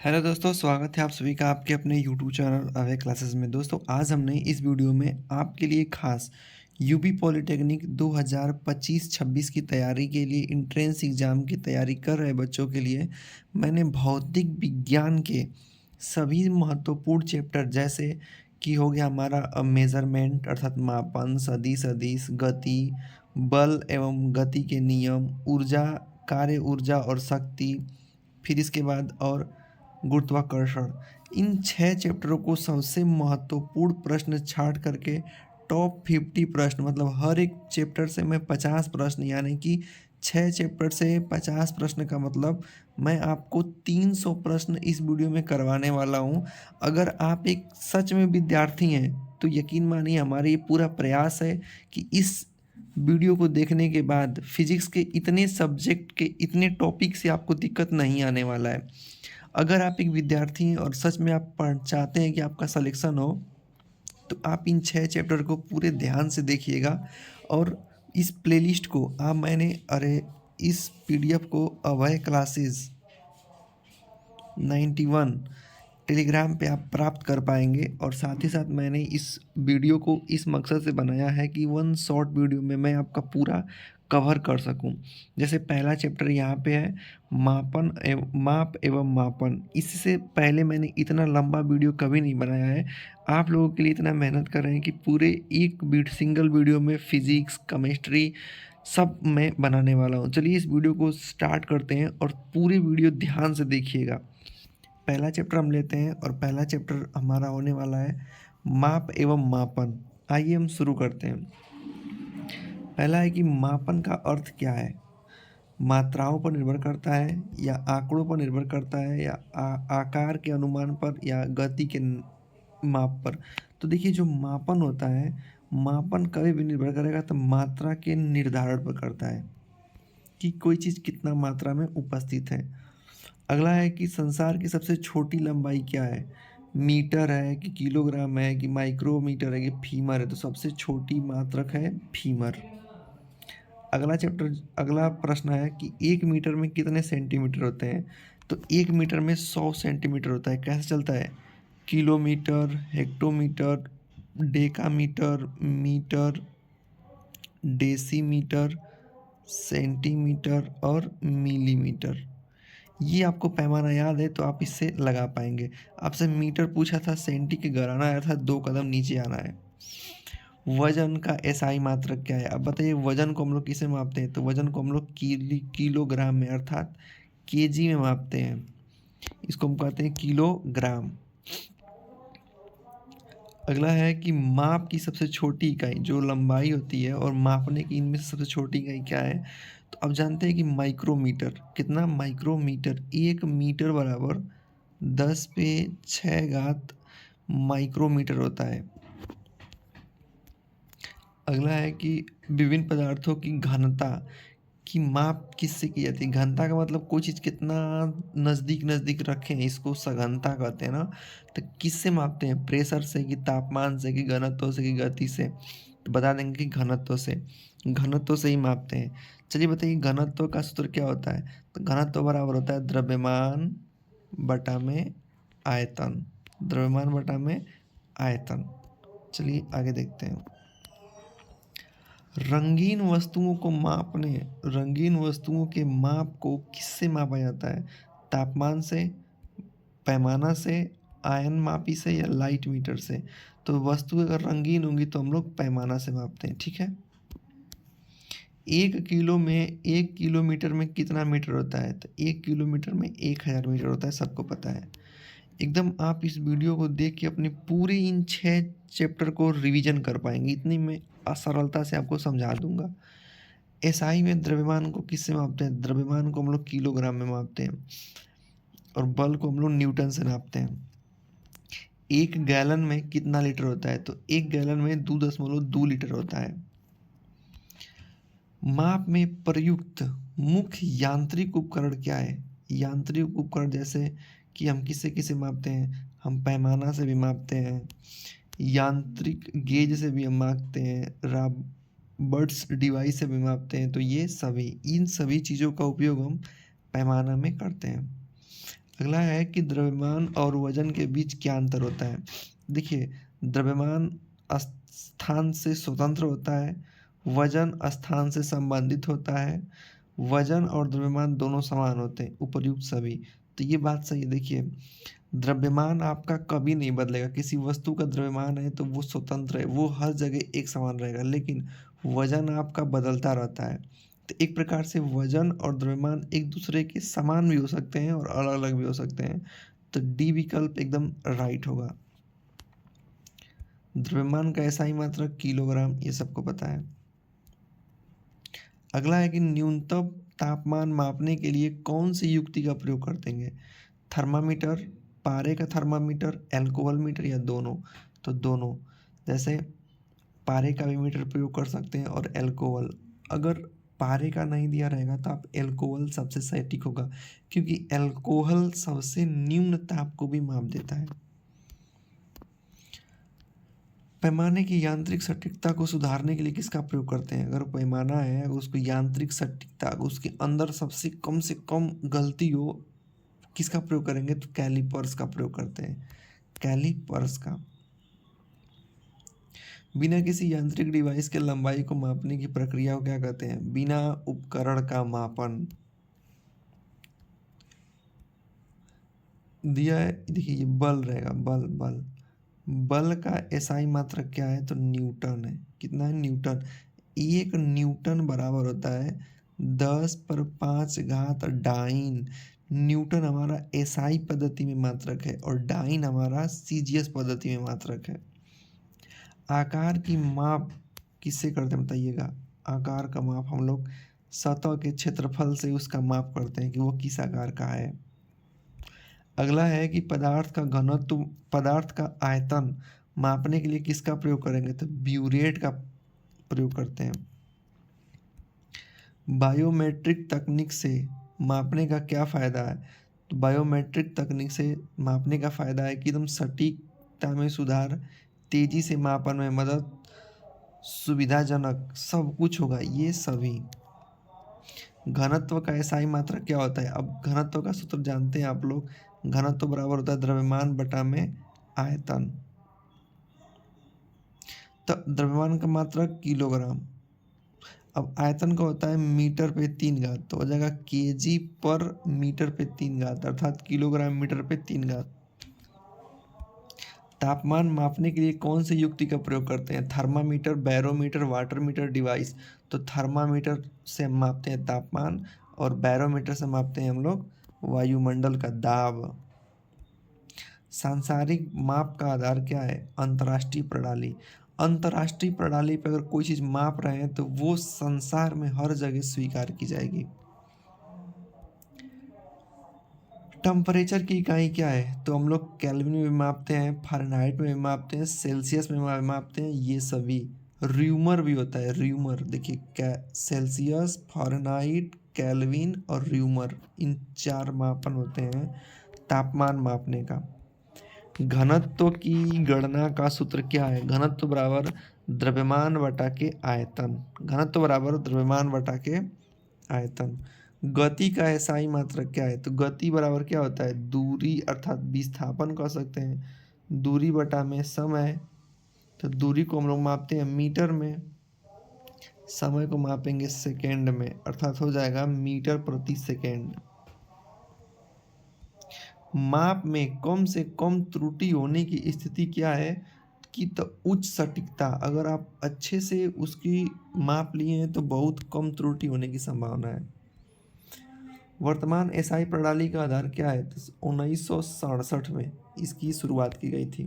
Hello दोस्तों, स्वागत है आप सभी का आपके अपने यूट्यूब चैनल अवे क्लासेस में। दोस्तों, आज हमने इस वीडियो में आपके लिए खास यूपी पॉलिटेक्निक 2025-26 की तैयारी के लिए एंट्रेंस एग्ज़ाम की तैयारी कर रहे बच्चों के लिए मैंने भौतिक विज्ञान के सभी महत्वपूर्ण चैप्टर जैसे कि हो गया हमारा मेज़रमेंट अर्थात मापन, सदिश अदिश, गति, बल एवं गति के नियम, ऊर्जा, कार्य ऊर्जा और शक्ति, फिर इसके बाद और गुरुत्वाकर्षण। इन 6 चैप्टरों को सबसे महत्वपूर्ण प्रश्न छाँट करके टॉप 50 प्रश्न मतलब हर एक चैप्टर से मैं 50 प्रश्न यानी कि 6 चैप्टर से 50 प्रश्न का मतलब मैं आपको 300 प्रश्न इस वीडियो में करवाने वाला हूँ। अगर आप एक सच में विद्यार्थी हैं तो यकीन मानिए हमारा ये पूरा प्रयास है कि इस वीडियो को देखने के बाद फिजिक्स के इतने सब्जेक्ट के इतने टॉपिक से आपको दिक्कत नहीं आने वाला है। अगर आप एक विद्यार्थी हैं और सच में आप पढ़ चाहते हैं कि आपका सिलेक्शन हो, तो आप इन 6 चैप्टर को पूरे ध्यान से देखिएगा और इस प्लेलिस्ट को इस पीडीएफ को अभय क्लासेस 91 टेलीग्राम पे आप प्राप्त कर पाएंगे। और साथ ही साथ मैंने इस वीडियो को इस मकसद से बनाया है कि वन शॉर्ट वीडियो में मैं आपका पूरा कवर कर सकूं। जैसे पहला चैप्टर यहाँ पे है माप एवं मापन। इससे पहले मैंने इतना लंबा वीडियो कभी नहीं बनाया है। आप लोगों के लिए इतना मेहनत कर रहे हैं कि पूरे एक सिंगल वीडियो में फिजिक्स केमिस्ट्री सब मैं बनाने वाला हूँ। चलिए इस वीडियो को स्टार्ट करते हैं और पूरी वीडियो ध्यान से देखिएगा। पहला चैप्टर हम लेते हैं और पहला चैप्टर हमारा होने वाला है माप एवं मापन। आइए हम शुरू करते हैं। पहला है कि मापन का अर्थ क्या है। मात्राओं पर निर्भर करता है या आंकड़ों पर निर्भर करता है या आकार के अनुमान पर या गति के माप पर। तो देखिए जो मापन होता है, मापन कभी भी निर्भर करेगा तो मात्रा के निर्धारण पर करता है कि कोई चीज़ कितना मात्रा में उपस्थित है। अगला है कि संसार की सबसे छोटी लंबाई क्या है। मीटर है कि किलोग्राम है कि माइक्रोमीटर है कि फीमर है। तो सबसे छोटी मात्रक है फीमर। अगला प्रश्न है कि 1 मीटर में कितने सेंटीमीटर होते हैं। तो 1 मीटर में 100 सेंटीमीटर होता है। कैसे चलता है, kilometre, hectometre, decametre, metre, decimetre, centimetre और मिलीमीटर। ये आपको पैमाना याद है तो आप इससे लगा पाएंगे। आपसे मीटर पूछा था, सेंटी के घर आना है अर्थात 2 कदम नीचे आना है। वजन का एसआई मात्रक क्या है। अब बताइए वजन को हम लोग किसे मापते हैं। तो वजन को हम लोग किलोग्राम में अर्थात केजी में मापते हैं। इसको हम कहते हैं किलोग्राम। अगला है कि माप की सबसे छोटी इकाई जो लंबाई होती है और मापने की इनमें से सबसे छोटी इकाई क्या है। तो अब जानते हैं कि माइक्रोमीटर। कितना, माइक्रोमीटर। 1 मीटर बराबर 10⁶ माइक्रोमीटर होता है। अगला है कि विभिन्न पदार्थों की घनता की माप किससे की जाती है। घनता का मतलब कोई चीज़ कितना नज़दीक नज़दीक रखें, इसको सघनता कहते हैं ना। तो किससे मापते हैं, प्रेशर से कि तापमान से कि घनत्व से कि गति से। तो बता देंगे कि घनत्व से। घनत्व से ही मापते हैं। चलिए बताइए घनत्व का सूत्र क्या होता है। तो घनत्व बराबर होता है द्रव्यमान बटा में आयतन। द्रव्यमान बटा में आयतन। चलिए आगे देखते हैं। रंगीन वस्तुओं के माप को किससे मापा जाता है। तापमान से, पैमाना से, आयनमापी से या लाइट मीटर से। तो वस्तु अगर रंगीन होंगी तो हम लोग पैमाना से मापते हैं, ठीक है। 1 किलोमीटर में कितना मीटर होता है। तो 1 किलोमीटर में 1000 मीटर होता है, सबको पता है। एकदम आप इस वीडियो को देख के अपने पूरे इन 6 चैप्टर को रिवीजन कर पाएंगे। इतनी मैं असरलता से आपको समझा दूंगा। एसआई में द्रव्यमान को किससे मापते हैं। द्रव्यमान को हम लोग किलोग्राम में मापते हैं और बल को हम लोग न्यूटन से नापते हैं। 1 गैलन में कितना लीटर होता है। तो 1 गैलन में 2.2 लीटर होता है। माप में प्रयुक्त मुख्य यांत्रिक उपकरण क्या है। यांत्रिक उपकरण जैसे कि हम किससे किसे मापते हैं, हम पैमाना से भी मापते हैं, यांत्रिक गेज से भी हम मापते हैं, रॉबर्ट्स डिवाइस से भी मापते हैं। तो ये सभी इन सभी चीज़ों का उपयोग हम पैमाना में करते हैं। अगला है कि द्रव्यमान और वजन के बीच क्या अंतर होता है। देखिए, द्रव्यमान स्थान से स्वतंत्र होता है, वजन स्थान से संबंधित होता है। वजन और द्रव्यमान दोनों समान होते हैं, उपर्युक्त सभी। तो ये बात सही है। देखिए, द्रव्यमान आपका कभी नहीं बदलेगा। किसी वस्तु का द्रव्यमान है तो वो स्वतंत्र है, वो हर जगह एक समान रहेगा, लेकिन वजन आपका बदलता रहता है। तो एक प्रकार से वजन और द्रव्यमान एक दूसरे के समान भी हो सकते हैं और अलग अलग भी हो सकते हैं। तो डी विकल्प एकदम राइट होगा। द्रव्यमान का एसआई मात्रक किलोग्राम, ये सबको पता है। अगला है कि न्यूनतम तापमान मापने के लिए कौन सी युक्ति का प्रयोग करते हैं। थर्मामीटर, पारे का थर्मामीटर, एल्कोहल मीटर या दोनों। तो दोनों, जैसे पारे का भी मीटर प्रयोग कर सकते हैं और एल्कोहल। अगर पारे का नहीं दिया रहेगा तो आप एल्कोहल सबसे सटीक होगा, क्योंकि एल्कोहल सबसे निम्न ताप को भी माप देता है। पैमाने की यांत्रिक सटीकता को सुधारने के लिए किसका प्रयोग करते हैं। अगर पैमाना है, अगर उसको यांत्रिक सटीकता, उसके अंदर सबसे से कम गलती हो, किसका प्रयोग करेंगे, तो कैलिपर्स का प्रयोग करते हैं, कैलिपर्स का। बिना किसी यांत्रिक डिवाइस के लंबाई को मापने की प्रक्रिया को क्या कहते हैं। बिना उपकरण का मापन। दिया है, देखिए ये बल रहेगा, बल बल बल का एसआई मात्रक क्या है, तो न्यूटन है। कितना है, न्यूटन। 1 न्यूटन बराबर होता है 10⁵ न्यूटन हमारा एसआई पद्धति में मात्रक है और डाइन हमारा सीजीएस पद्धति में मात्रक है। आकार की माप किससे करते हैं बताइएगा। आकार का माप हम लोग सतह के क्षेत्रफल से उसका माप करते हैं कि वो किस आकार का है। अगला है कि पदार्थ का घनत्व, पदार्थ का आयतन मापने के लिए किसका प्रयोग करेंगे, तो ब्यूरेट का प्रयोग करते हैं। बायोमेट्रिक तकनीक से मापने का क्या फ़ायदा है, तो बायोमेट्रिक तकनीक से मापने का फ़ायदा है कि एकदम सटीकता में सुधार, तेज़ी से मापन में मदद, सुविधाजनक सब कुछ होगा ये सभी। घनत्व का एसआई मात्रक क्या होता है। अब घनत्व का सूत्र जानते हैं आप लोग। घनत्व बराबर होता है द्रव्यमान बटा में आयतन। तो द्रव्यमान का मात्रक किलोग्राम। अब आयतन का होता है मीटर पे 3 घात, तो हो जाएगा केजी पर मीटर पे 3 घात, अर्थात किलोग्राम मीटर पे 3 घात। तापमान मापने के लिए कौन सी युक्ति का प्रयोग करते हैं। Thermometer, barometer, water meter device. तो थर्मामीटर से हम मापते हैं तापमान और बैरोमीटर से मापते हैं हम लोग वायुमंडल का दाब। सांसारिक माप का आधार क्या है, अंतर्राष्ट्रीय प्रणाली। अंतर्राष्ट्रीय प्रणाली पर अगर कोई चीज़ माप रहे हैं तो वो संसार में हर जगह स्वीकार की जाएगी। टेम्परेचर की इकाई क्या है, तो हम लोग केल्विन में भी मापते हैं, फ़ारेनहाइट में भी मापते हैं, सेल्सियस में मापते हैं, ये सभी। र्यूमर भी होता है, र्यूमर। देखिए क्या, सेल्सियस, फ़ारेनहाइट, केल्विन और र्यूमर, इन 4 मापन होते हैं तापमान मापने का। घनत्व की गणना का सूत्र क्या है। घनत्व बराबर द्रव्यमान बटा के आयतन। घनत्व बराबर द्रव्यमान बटा के आयतन। गति का एसआई मात्रक क्या है, तो गति बराबर क्या होता है, दूरी अर्थात विस्थापन कह सकते हैं, दूरी बटा में समय। तो दूरी को हम लोग मापते हैं मीटर में, समय को मापेंगे सेकेंड में, अर्थात हो जाएगा मीटर प्रति सेकेंड। माप में कम से कम त्रुटि होने की स्थिति क्या है, कि तो उच्च सटीकता। अगर आप अच्छे से उसकी माप लिए हैं तो बहुत कम त्रुटि होने की संभावना है। वर्तमान एसआई प्रणाली का आधार क्या है, तो 1967 में इसकी शुरुआत की गई थी।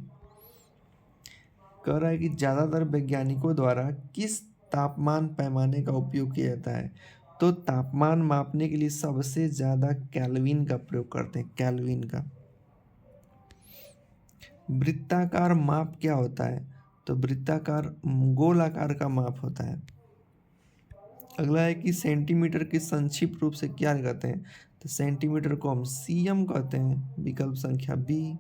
कह रहा है कि ज़्यादातर वैज्ञानिकों द्वारा किस तापमान पैमाने का उपयोग किया जाता है, तो तापमान मापने के लिए सबसे ज़्यादा केल्विन का प्रयोग करते हैं, केल्विन का। वृत्ताकार माप क्या होता है, तो वृत्ताकार गोलाकार का माप होता है। अगला है कि सेंटीमीटर के संक्षिप्त रूप से क्या कहते हैं, तो सेंटीमीटर को हम सीएम कहते हैं, विकल्प संख्या बी।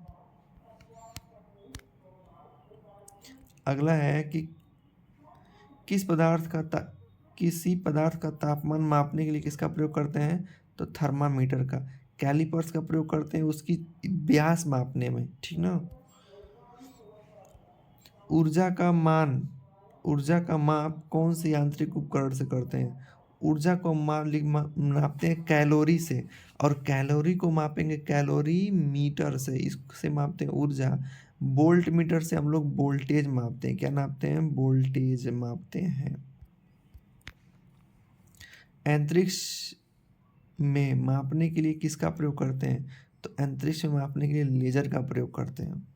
अगला है कि किस पदार्थ का किसी पदार्थ का तापमान मापने के लिए किसका प्रयोग करते हैं, तो थर्मामीटर का। कैलिपर्स का प्रयोग करते हैं उसकी व्यास मापने में, ठीक ना। ऊर्जा का मान, ऊर्जा का माप कौन से यांत्रिक उपकरण से करते हैं? ऊर्जा को नापते हैं कैलोरी से, और कैलोरी को मापेंगे कैलोरी मीटर से, इससे मापते हैं ऊर्जा। वोल्ट मीटर से हम लोग वोल्टेज मापते हैं, क्या नापते हैं? वोल्टेज मापते हैं। अंतरिक्ष में मापने के लिए किसका प्रयोग करते हैं? तो अंतरिक्ष में मापने के लिए लेजर का प्रयोग करते हैं।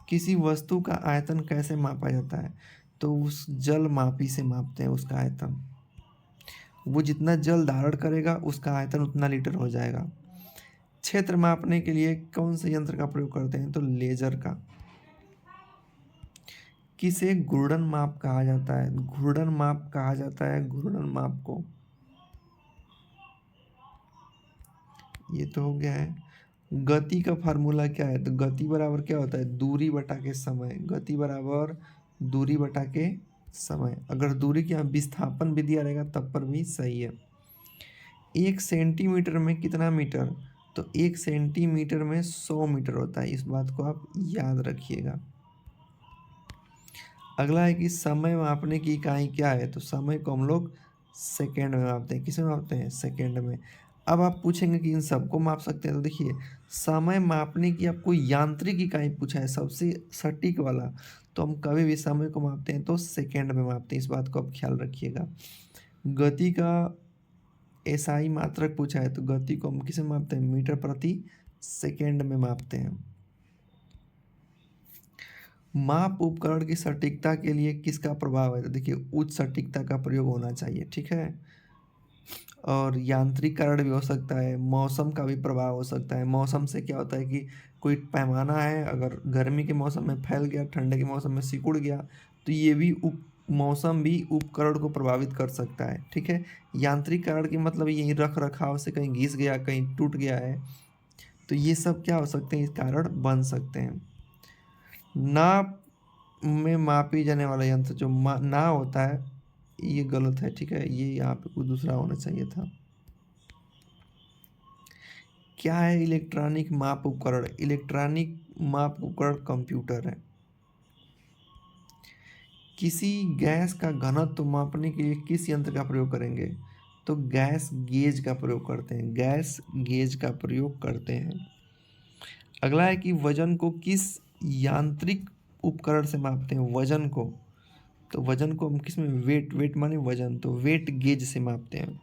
किसी वस्तु का आयतन कैसे मापा जाता है? तो उस जल मापी से मापते हैं उसका आयतन। वो जितना जल धारण करेगा उसका आयतन उतना लीटर हो जाएगा। क्षेत्र मापने के लिए कौन से यंत्र का प्रयोग करते हैं? तो लेजर का। किसे घूर्णन माप कहा जाता है? घूर्णन माप कहा जाता है घूर्णन माप को। ये तो हो गया है। गति का फार्मूला क्या है? तो गति बराबर क्या होता है? दूरी बटा के समय। गति बराबर दूरी बटा के समय। अगर दूरी की यहाँ विस्थापन भी दिया रहेगा तब पर भी सही है। 1 सेंटीमीटर में कितना मीटर? तो 1 सेंटीमीटर में 100 मीटर होता है, इस बात को आप याद रखिएगा। अगला है कि समय मापने की इकाई क्या है? तो समय को हम लोग सेकेंड में मापते हैं। किसमें मापते हैं? सेकेंड में। अब आप पूछेंगे कि इन सबको माप सकते हैं, तो देखिए समय मापने की आपको यांत्रिक इकाई पूछा है सबसे सटीक वाला, तो हम कभी भी समय को मापते हैं तो सेकेंड में मापते हैं, इस बात को आप ख्याल रखिएगा। गति का एसआई मात्रक पूछा है, तो गति को हम किसे मापते हैं? मीटर प्रति सेकेंड में मापते हैं। माप उपकरण की सटीकता के लिए किसका प्रभाव है? तो देखिए उच्च सटीकता का प्रयोग होना चाहिए, ठीक है। और यांत्रिक कारण भी हो सकता है, मौसम का भी प्रभाव हो सकता है। मौसम से क्या होता है कि कोई पैमाना है, अगर गर्मी के मौसम में फैल गया, ठंडे के मौसम में सिकुड़ गया, तो ये भी मौसम भी उपकरण को प्रभावित कर सकता है, ठीक है। यांत्रिक कारण की मतलब यही रख रखाव से कहीं घिस गया, कहीं टूट गया है, तो ये सब क्या हो सकते हैं? इस कारण बन सकते हैं। नाप में मापी जाने वाला यंत्र जो ना होता है, ये गलत है, ठीक है। ये यहाँ पे कुछ दूसरा होना चाहिए था। क्या है इलेक्ट्रॉनिक माप उपकरण? इलेक्ट्रॉनिक माप उपकरण कंप्यूटर है। किसी गैस का घनत्व मापने के लिए किस यंत्र का प्रयोग करेंगे? तो गैस गेज का प्रयोग करते हैं, गैस गेज का प्रयोग करते हैं। अगला है कि वजन को किस यांत्रिक उपकरण से मापते हैं? वजन को, तो वजन को हम किस में? वेट, वेट माने वजन, तो वेट गेज से मापते हैं।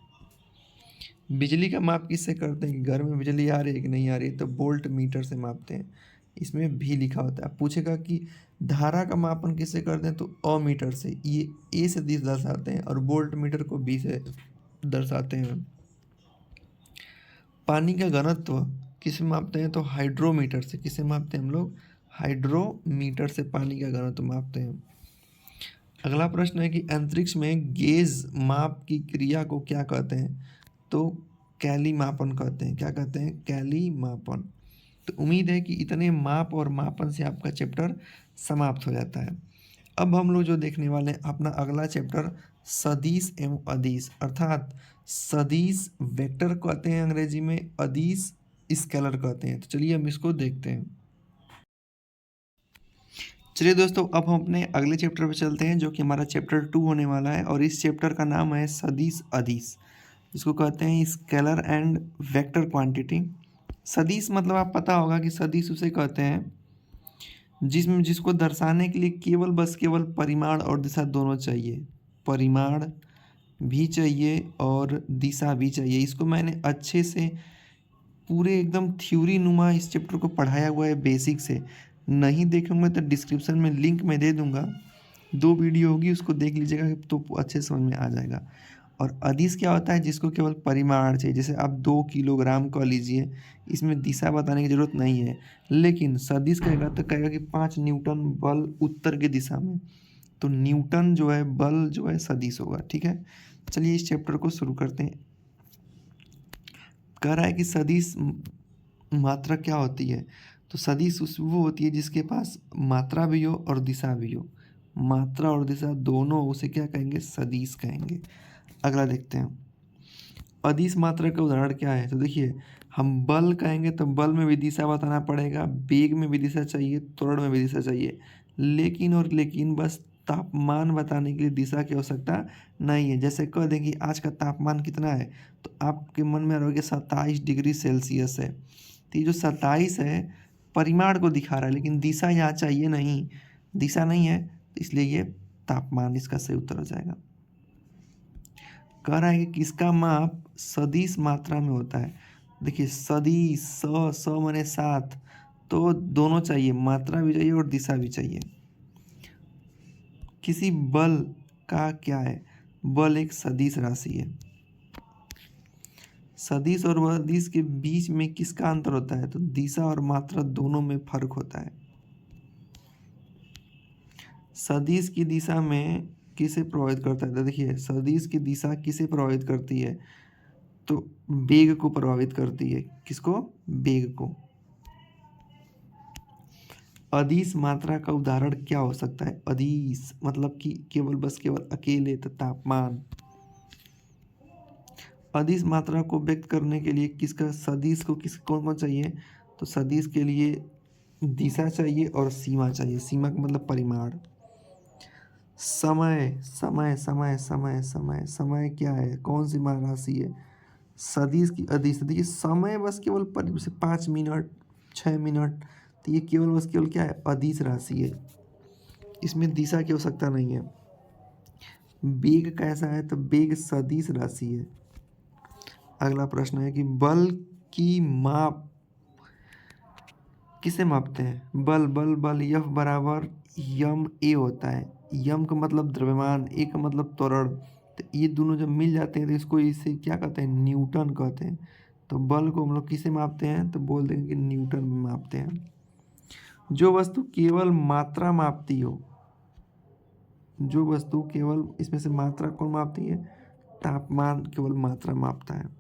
बिजली का माप किससे करते हैं? कि घर में बिजली आ रही है कि नहीं आ रही है, तो वोल्ट मीटर से मापते हैं, इसमें भी लिखा होता है। पूछेगा कि धारा का मापन किससे करते हैं? तो अमीटर से, ये ए से दर्शाते हैं, और वोल्ट मीटर को बी से दर्शाते हैं। पानी का घनत्व किससे मापते हैं? तो हाइड्रोमीटर से। किससे मापते हैं हम लोग? हाइड्रोमीटर से पानी का घनत्व मापते हैं। अगला प्रश्न है कि अंतरिक्ष में गेज माप की क्रिया को क्या कहते हैं? तो कैली मापन कहते हैं। क्या कहते हैं? कैली मापन। तो उम्मीद है कि इतने माप और मापन से आपका चैप्टर समाप्त हो जाता है। अब हम लोग जो देखने वाले हैं अपना अगला चैप्टर सदिश एवं अदिश, अर्थात सदिश वेक्टर कहते हैं अंग्रेजी में, अदिश स्केलर कहते हैं। तो चलिए हम इसको देखते हैं। चलिए दोस्तों, अब हम अपने अगले चैप्टर पे चलते हैं जो कि हमारा चैप्टर 2 होने वाला है, और इस चैप्टर का नाम है सदिश अदिश, जिसको कहते हैं स्केलर एंड वेक्टर क्वांटिटी। सदिश मतलब आप पता होगा कि सदिश उसे कहते हैं जिसको दर्शाने के लिए केवल परिमाण और दिशा दोनों चाहिए। परिमाण भी चाहिए और दिशा भी चाहिए। इसको मैंने अच्छे से पूरे एकदम थ्योरी नुमा इस चैप्टर को पढ़ाया हुआ है बेसिक से। नहीं देखेंगे तो डिस्क्रिप्शन में लिंक मैं दे दूंगा, 2 वीडियो होगी, उसको देख लीजिएगा तो अच्छे समझ में आ जाएगा। और अदिश क्या होता है? जिसको केवल परिमाण चाहिए, जैसे आप 2 किलोग्राम कह लीजिए, इसमें दिशा बताने की ज़रूरत नहीं है। लेकिन सदिश कहेगा तो कहेगा कि 5 न्यूटन बल उत्तर की दिशा में, तो न्यूटन जो है बल जो है सदिश होगा, ठीक है। चलिए इस चैप्टर को शुरू करते हैं। कह रहा है कि सदिश मात्रा क्या होती है? तो सदिश वो होती है जिसके पास मात्रा भी हो और दिशा भी हो। मात्रा और दिशा दोनों, उसे क्या कहेंगे? सदिश कहेंगे। अगला देखते हैं। अदिश मात्रा का उदाहरण क्या है? तो देखिए, हम बल कहेंगे तो बल में भी दिशा बताना पड़ेगा, वेग में भी दिशा चाहिए, त्वरण में भी दिशा चाहिए। लेकिन और लेकिन बस तापमान बताने के लिए दिशा की आवश्यकता नहीं है। जैसे कह दें कि आज का तापमान कितना है, तो आपके मन में आ रहा होगा 27 डिग्री सेल्सियस है। तो ये जो 27 है, परिमाण को दिखा रहा है, लेकिन दिशा यहाँ चाहिए नहीं, दिशा नहीं है, तो इसलिए ये तापमान इसका सही उत्तर हो जाएगा। कह रहा है कि किसका माप सदिश मात्रा में होता है। देखिए, सदिश स माने 7, तो दोनों चाहिए, मात्रा भी चाहिए और दिशा भी चाहिए। किसी बल का क्या है? बल एक सदिश राशि है। सदिश और अदिश के बीच में किसका अंतर होता है? तो दिशा और मात्रा दोनों में फर्क होता है। सदिश की दिशा में किसे प्रभावित करता है? तो देखिए, सदिश की दिशा किसे प्रभावित करती है? तो वेग को प्रभावित करती है। किसको? वेग को। अदिश मात्रा का उदाहरण क्या हो सकता है? अदिश मतलब कि केवल अकेले, तो तापमान। अदिश मात्रा को व्यक्त करने के लिए किसका सदिश को किस कौन कौन चाहिए? तो सदिश के लिए दिशा चाहिए और सीमा चाहिए। सीमा का मतलब परिमाण। समय समय समय समय समय समय क्या है? कौन सी राशि है? सदिश की अदिश। देखिए, समय बस केवल जैसे 5 मिनट, 6 मिनट, तो ये केवल क्या है? अदिश राशि है। इसमें दिशा की आवश्यकता नहीं है। वेग कैसा है? तो वेग सदिश राशि है। अगला प्रश्न है कि बल की माप किसे मापते हैं? बल बल बल F बराबर यम ए होता है। यम का मतलब द्रव्यमान, ए का मतलब त्वरण। तो ये दोनों जब मिल जाते हैं तो इसको इसे क्या कहते हैं? न्यूटन कहते हैं। तो बल को हम लोग किसे मापते हैं? तो बोल देंगे कि न्यूटन में मापते हैं। जो वस्तु केवल मात्रा मापती हो, जो वस्तु केवल इसमें से मात्रा कौन मापती है? तापमान केवल मात्रा मापता है।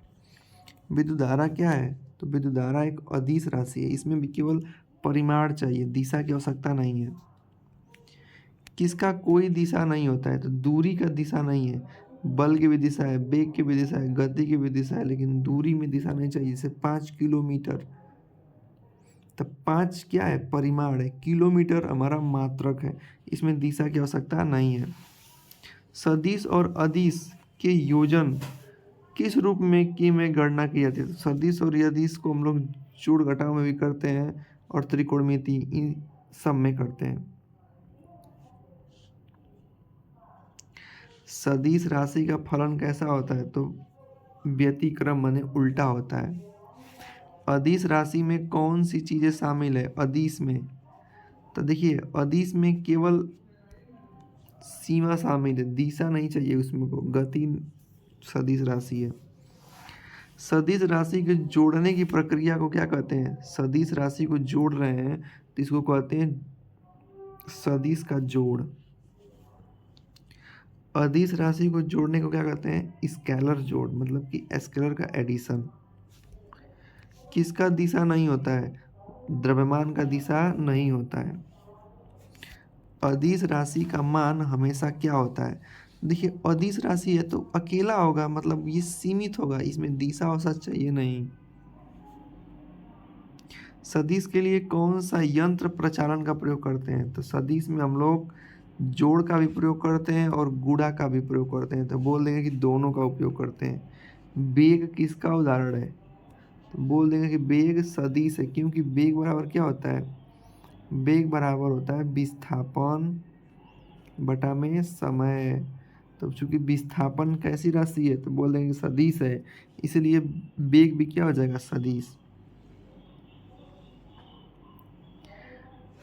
विद्युत धारा क्या है? तो विद्युत धारा एक अदिश राशि है। इसमें भी केवल परिमाण चाहिए, दिशा की आवश्यकता नहीं है। किसका कोई दिशा नहीं होता है? तो दूरी का दिशा नहीं है। बल की भी दिशा है, वेग की भी दिशा है, गति की भी दिशा है, लेकिन दूरी में दिशा नहीं चाहिए। जैसे 5 किलोमीटर, तो 5 क्या है? परिमाण है। किलोमीटर हमारा मात्रक है, इसमें दिशा की आवश्यकता नहीं है। सदिश और अदिश के योजन किस रूप में गणना की जाती है? तो सदिश और अदिश को हम लोग जोड़ घटाव में भी करते हैं और त्रिकोणमिति इन सब में करते हैं। सदिश राशि का फलन कैसा होता है? तो व्यतिक्रम माने उल्टा होता है। अदिश राशि में कौन सी चीज़ें शामिल है? अदिश में, तो देखिए, अदिश में केवल सीमा शामिल है, दिशा नहीं चाहिए उसमें को। गति सदिश राशि है। सदिश राशि के जोड़ने की प्रक्रिया को क्या कहते हैं? सदिश राशि को जोड़ रहे हैं तो इसको कहते हैं सदिश का जोड़। अदिश राशि को जोड़ने को क्या कहते हैं? स्केलर जोड़, मतलब कि स्केलर का एडिशन। किसका दिशा नहीं होता है? द्रव्यमान का दिशा नहीं होता है। अदिश राशि का मान हमेशा क्या होता है? देखिए, अदिश राशि है तो अकेला होगा, मतलब ये सीमित होगा, इसमें दिशा और सच चाहिए नहीं। सदिश के लिए कौन सा यंत्र प्रचालन का प्रयोग करते हैं? तो सदिश में हम लोग जोड़ का भी प्रयोग करते हैं और गुणा का भी प्रयोग करते हैं, तो बोल देंगे कि दोनों का उपयोग करते हैं। वेग किसका उदाहरण है? तो बोल देंगे कि वेग सदिश है, क्योंकि वेग बराबर क्या होता है? वेग बराबर होता है विस्थापन बटा में समय। तो चूंकि विस्थापन कैसी राशि है तो बोल देंगे सदिश है, इसलिए वेग भी क्या हो जाएगा? सदिश।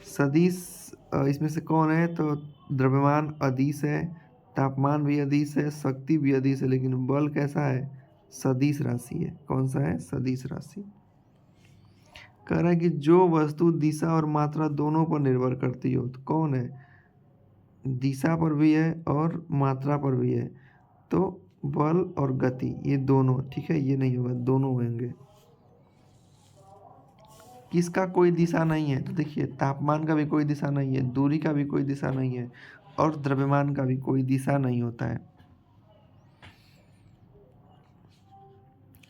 सदिश इसमें से कौन है? तो द्रव्यमान अदिश है, तापमान भी अदिश है, शक्ति भी अदिश है, लेकिन बल कैसा है? सदिश राशि है। कौन सा है? सदिश राशि। कह रहा है कि जो वस्तु दिशा और मात्रा दोनों पर निर्भर करती हो, तो कौन है? दिशा पर भी है और मात्रा पर भी है, तो बल और गति, ये दोनों। ठीक है, ये नहीं होगा, दोनों होंगे। किसका कोई दिशा नहीं है? तो देखिए, तापमान का भी कोई दिशा नहीं है, दूरी का भी कोई दिशा नहीं है, और द्रव्यमान का भी कोई दिशा नहीं होता है।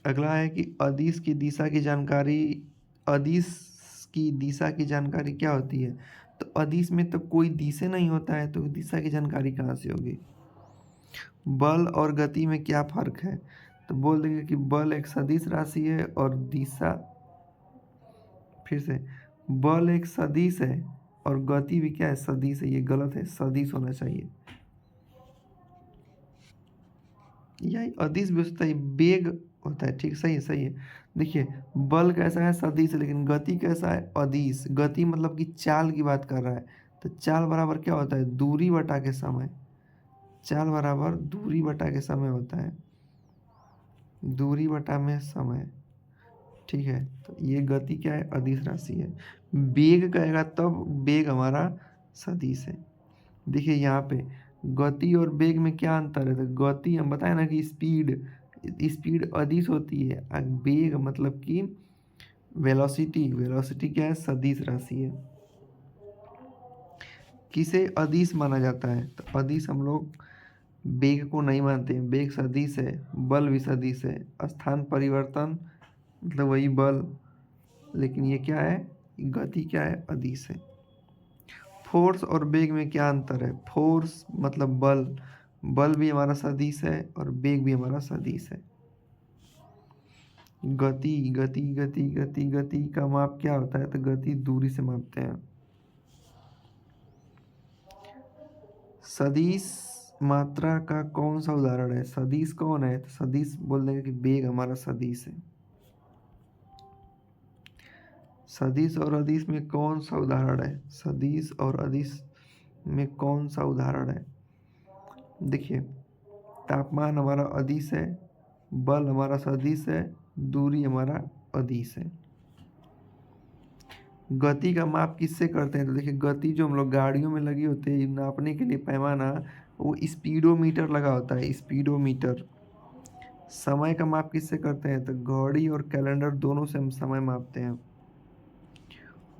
अगला है कि अदिश की दिशा की जानकारी, अदिश की दिशा की जानकारी क्या होती है? तो अदिश में तो कोई दिशा नहीं होता है, तो दिशा की जानकारी कहाँ से होगी? बल और गति में क्या फ़र्क है? तो बोल देंगे कि बल एक सदिश राशि है और दिशा, फिर से, बल एक सदिश है और गति भी क्या है? सदिश है। ये गलत है, सदिश होना चाहिए। यही अदिश भी हो सकता है, वेग होता है। ठीक, सही है, सही है। देखिए, बल कैसा है? सदिश है, लेकिन गति कैसा है? अदिश। गति मतलब कि चाल की बात कर रहा है, तो चाल बराबर क्या होता है? दूरी बटा के समय। चाल बराबर दूरी बटा के समय होता है, दूरी बटा में समय। ठीक है, तो ये गति क्या है? अदिश राशि है। वेग कहेगा तब वेग हमारा सदिश है। देखिए यहाँ पे गति और वेग में क्या अंतर है? तो गति हम बताए ना कि स्पीड, स्पीड अदिश होती है और वेग मतलब कि वेलोसिटी, वेलोसिटी क्या है? सदिश राशि है। किसे अदिश माना जाता है? तो अदिश हम लोग वेग को नहीं मानते हैं। वेग सदिश है, बल भी सदिश है, स्थान परिवर्तन मतलब वही बल, लेकिन ये क्या है? गति क्या है? अदिश है। फोर्स और वेग में क्या अंतर है? फोर्स मतलब बल, बल भी हमारा सदिश है और वेग भी हमारा सदिश है। गति, गति गति गति गति का माप क्या होता है? तो गति दूरी से मापते हैं। सदिश मात्रा का कौन सा उदाहरण है? सदिश कौन है? तो सदिश बोल देंगे कि वेग हमारा सदिश है। सदिश और अदिश में कौन सा उदाहरण है? सदिश और अदिश में कौन सा उदाहरण है? देखिए, तापमान हमारा अदिश है, बल हमारा सदिश है, दूरी हमारा अदिश है। गति का माप किससे करते हैं? तो देखिए, गति जो हम लोग गाड़ियों में लगी होती है नापने के लिए पैमाना, वो स्पीडोमीटर लगा होता है, स्पीडोमीटर। समय का माप किससे करते हैं? तो घड़ी और कैलेंडर दोनों से हम समय मापते हैं।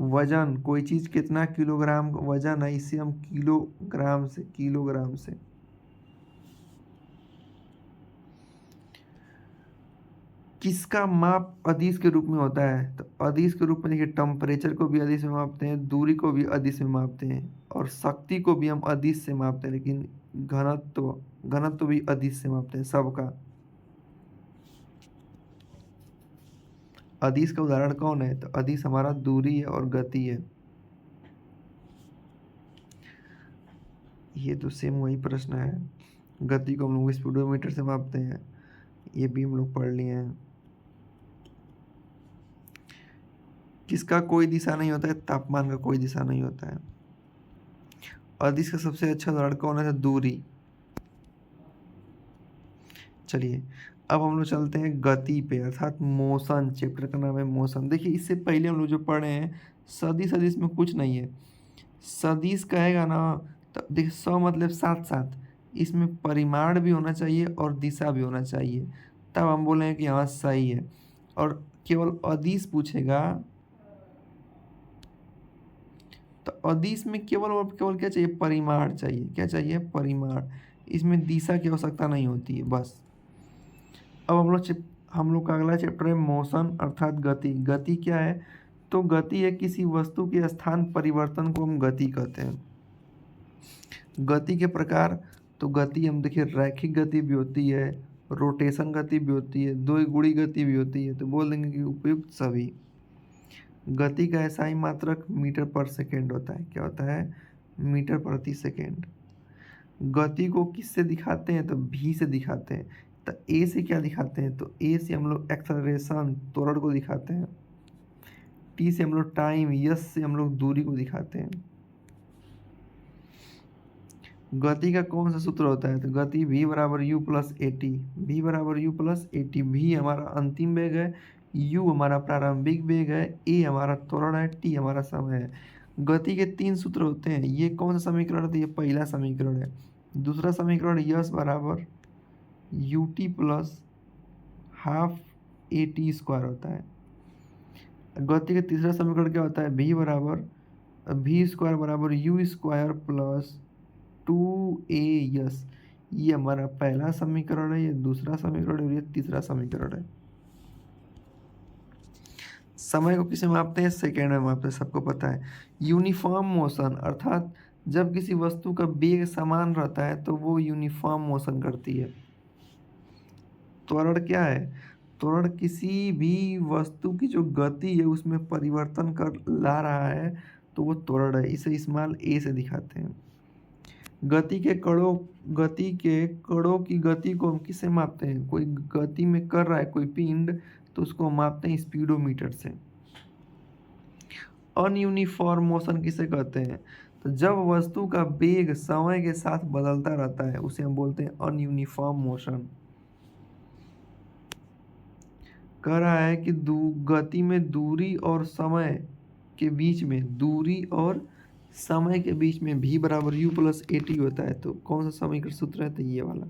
वजन, कोई चीज़ कितना किलोग्राम वजन है, इसे हम किलोग्राम से। किसका माप अदिश के रूप में होता है? तो अदिश के रूप में देखिए, टेम्परेचर को भी अदिश में मापते हैं, दूरी को भी अदिश में मापते हैं और शक्ति को भी हम अदिश से मापते हैं, लेकिन घनत्व भी अदिश से मापते हैं सबका। अदिश का उदाहरण कौन है? तो अदिश हमारा दूरी है और गति है। ये तो सेम वही प्रश्न है। गति को हम लोग स्पीडोमीटर से मापते हैं, ये भी हम लोग पढ़ लिए हैं। किसका कोई दिशा नहीं होता है? तापमान का कोई दिशा नहीं होता है। अदिश का सबसे अच्छा उदाहरण कौन है? तो दूरी। चलिए, अब हम लोग चलते हैं गति पे, अर्थात मोशन। चैप्टर का नाम है मोशन। देखिए, इससे पहले हम लोग जो पढ़े हैं, सदिश सदिश में कुछ नहीं है। सदिश कहेगा ना, तो देखिए, मतलब साथ साथ, इसमें परिमाण भी होना चाहिए और दिशा भी होना चाहिए, तब हम बोलेंगे कि हाँ सही है। और केवल अदिश पूछेगा तो अदिश में केवल और केवल क्या चाहिए? परिमाण चाहिए। क्या चाहिए? परिमाण। इसमें दिशा की आवश्यकता नहीं होती है, बस। अब हम लोग का अगला चैप्टर है मोशन अर्थात गति। गति क्या है? तो गति है किसी वस्तु के स्थान परिवर्तन को हम गति कहते हैं। गति के प्रकार, तो गति हम देखिए, रैखिक गति भी होती है, रोटेशन गति भी होती है, द्विगुणी गति भी होती है, तो बोल देंगे कि उपयुक्त सभी। गति का एसआई मात्रक मीटर पर सेकेंड होता है। क्या होता है? मीटर प्रति सेकेंड। गति को किससे दिखाते हैं? तो भी से दिखाते हैं। तो ए से क्या दिखाते हैं? तो ए से हम लोग एक्सेलरेशन, त्वरण को दिखाते हैं। टी से हम लोग टाइम, यस से हम लोग दूरी को दिखाते हैं। गति का कौन सा सूत्र होता है? तो गति v बराबर u plus a t. V बराबर u plus a t. V हमारा अंतिम वेग है, यू हमारा प्रारंभिक वेग है, ए हमारा त्वरण है, टी हमारा समय है। गति के 3 सूत्र होते हैं। ये कौन सा समीकरण है? तो ये पहला समीकरण है। दूसरा समीकरण यस बराबर U T plus half A T square होता है। गति का तीसरा समीकरण क्या होता है? वी बराबर वी स्क्वायर बराबर you square plus 2a yes. ये हमारा पहला समीकरण है, ये दूसरा समीकरण है और ये तीसरा समीकरण है। समय को किसे मापते हैं? सेकेंड में मापते हैं, सबको पता है। यूनिफॉर्म मोशन अर्थात जब किसी वस्तु का वेग समान रहता है तो वो यूनिफॉर्म मोशन करती है। त्वरण क्या है? त्वरण किसी भी वस्तु की जो गति है उसमें परिवर्तन कर ला रहा है तो वो त्वरण है। इसे स्मॉल ए से दिखाते हैं। गति के कणों की गति को हम किससे मापते हैं? कोई गति में कर रहा है कोई पिंड तो उसको हम मापते हैं स्पीडोमीटर से। अनयूनिफॉर्म मोशन किसे कहते हैं? तो जब वस्तु का वेग समय के साथ बदलता रहता है उसे हम बोलते हैं अनयूनिफॉर्म मोशन। कह रहा है कि गति में दूरी और समय के बीच में v बराबर u प्लस at होता है। तो कौन सा समीकरण सूत्र है? तो ये वाला।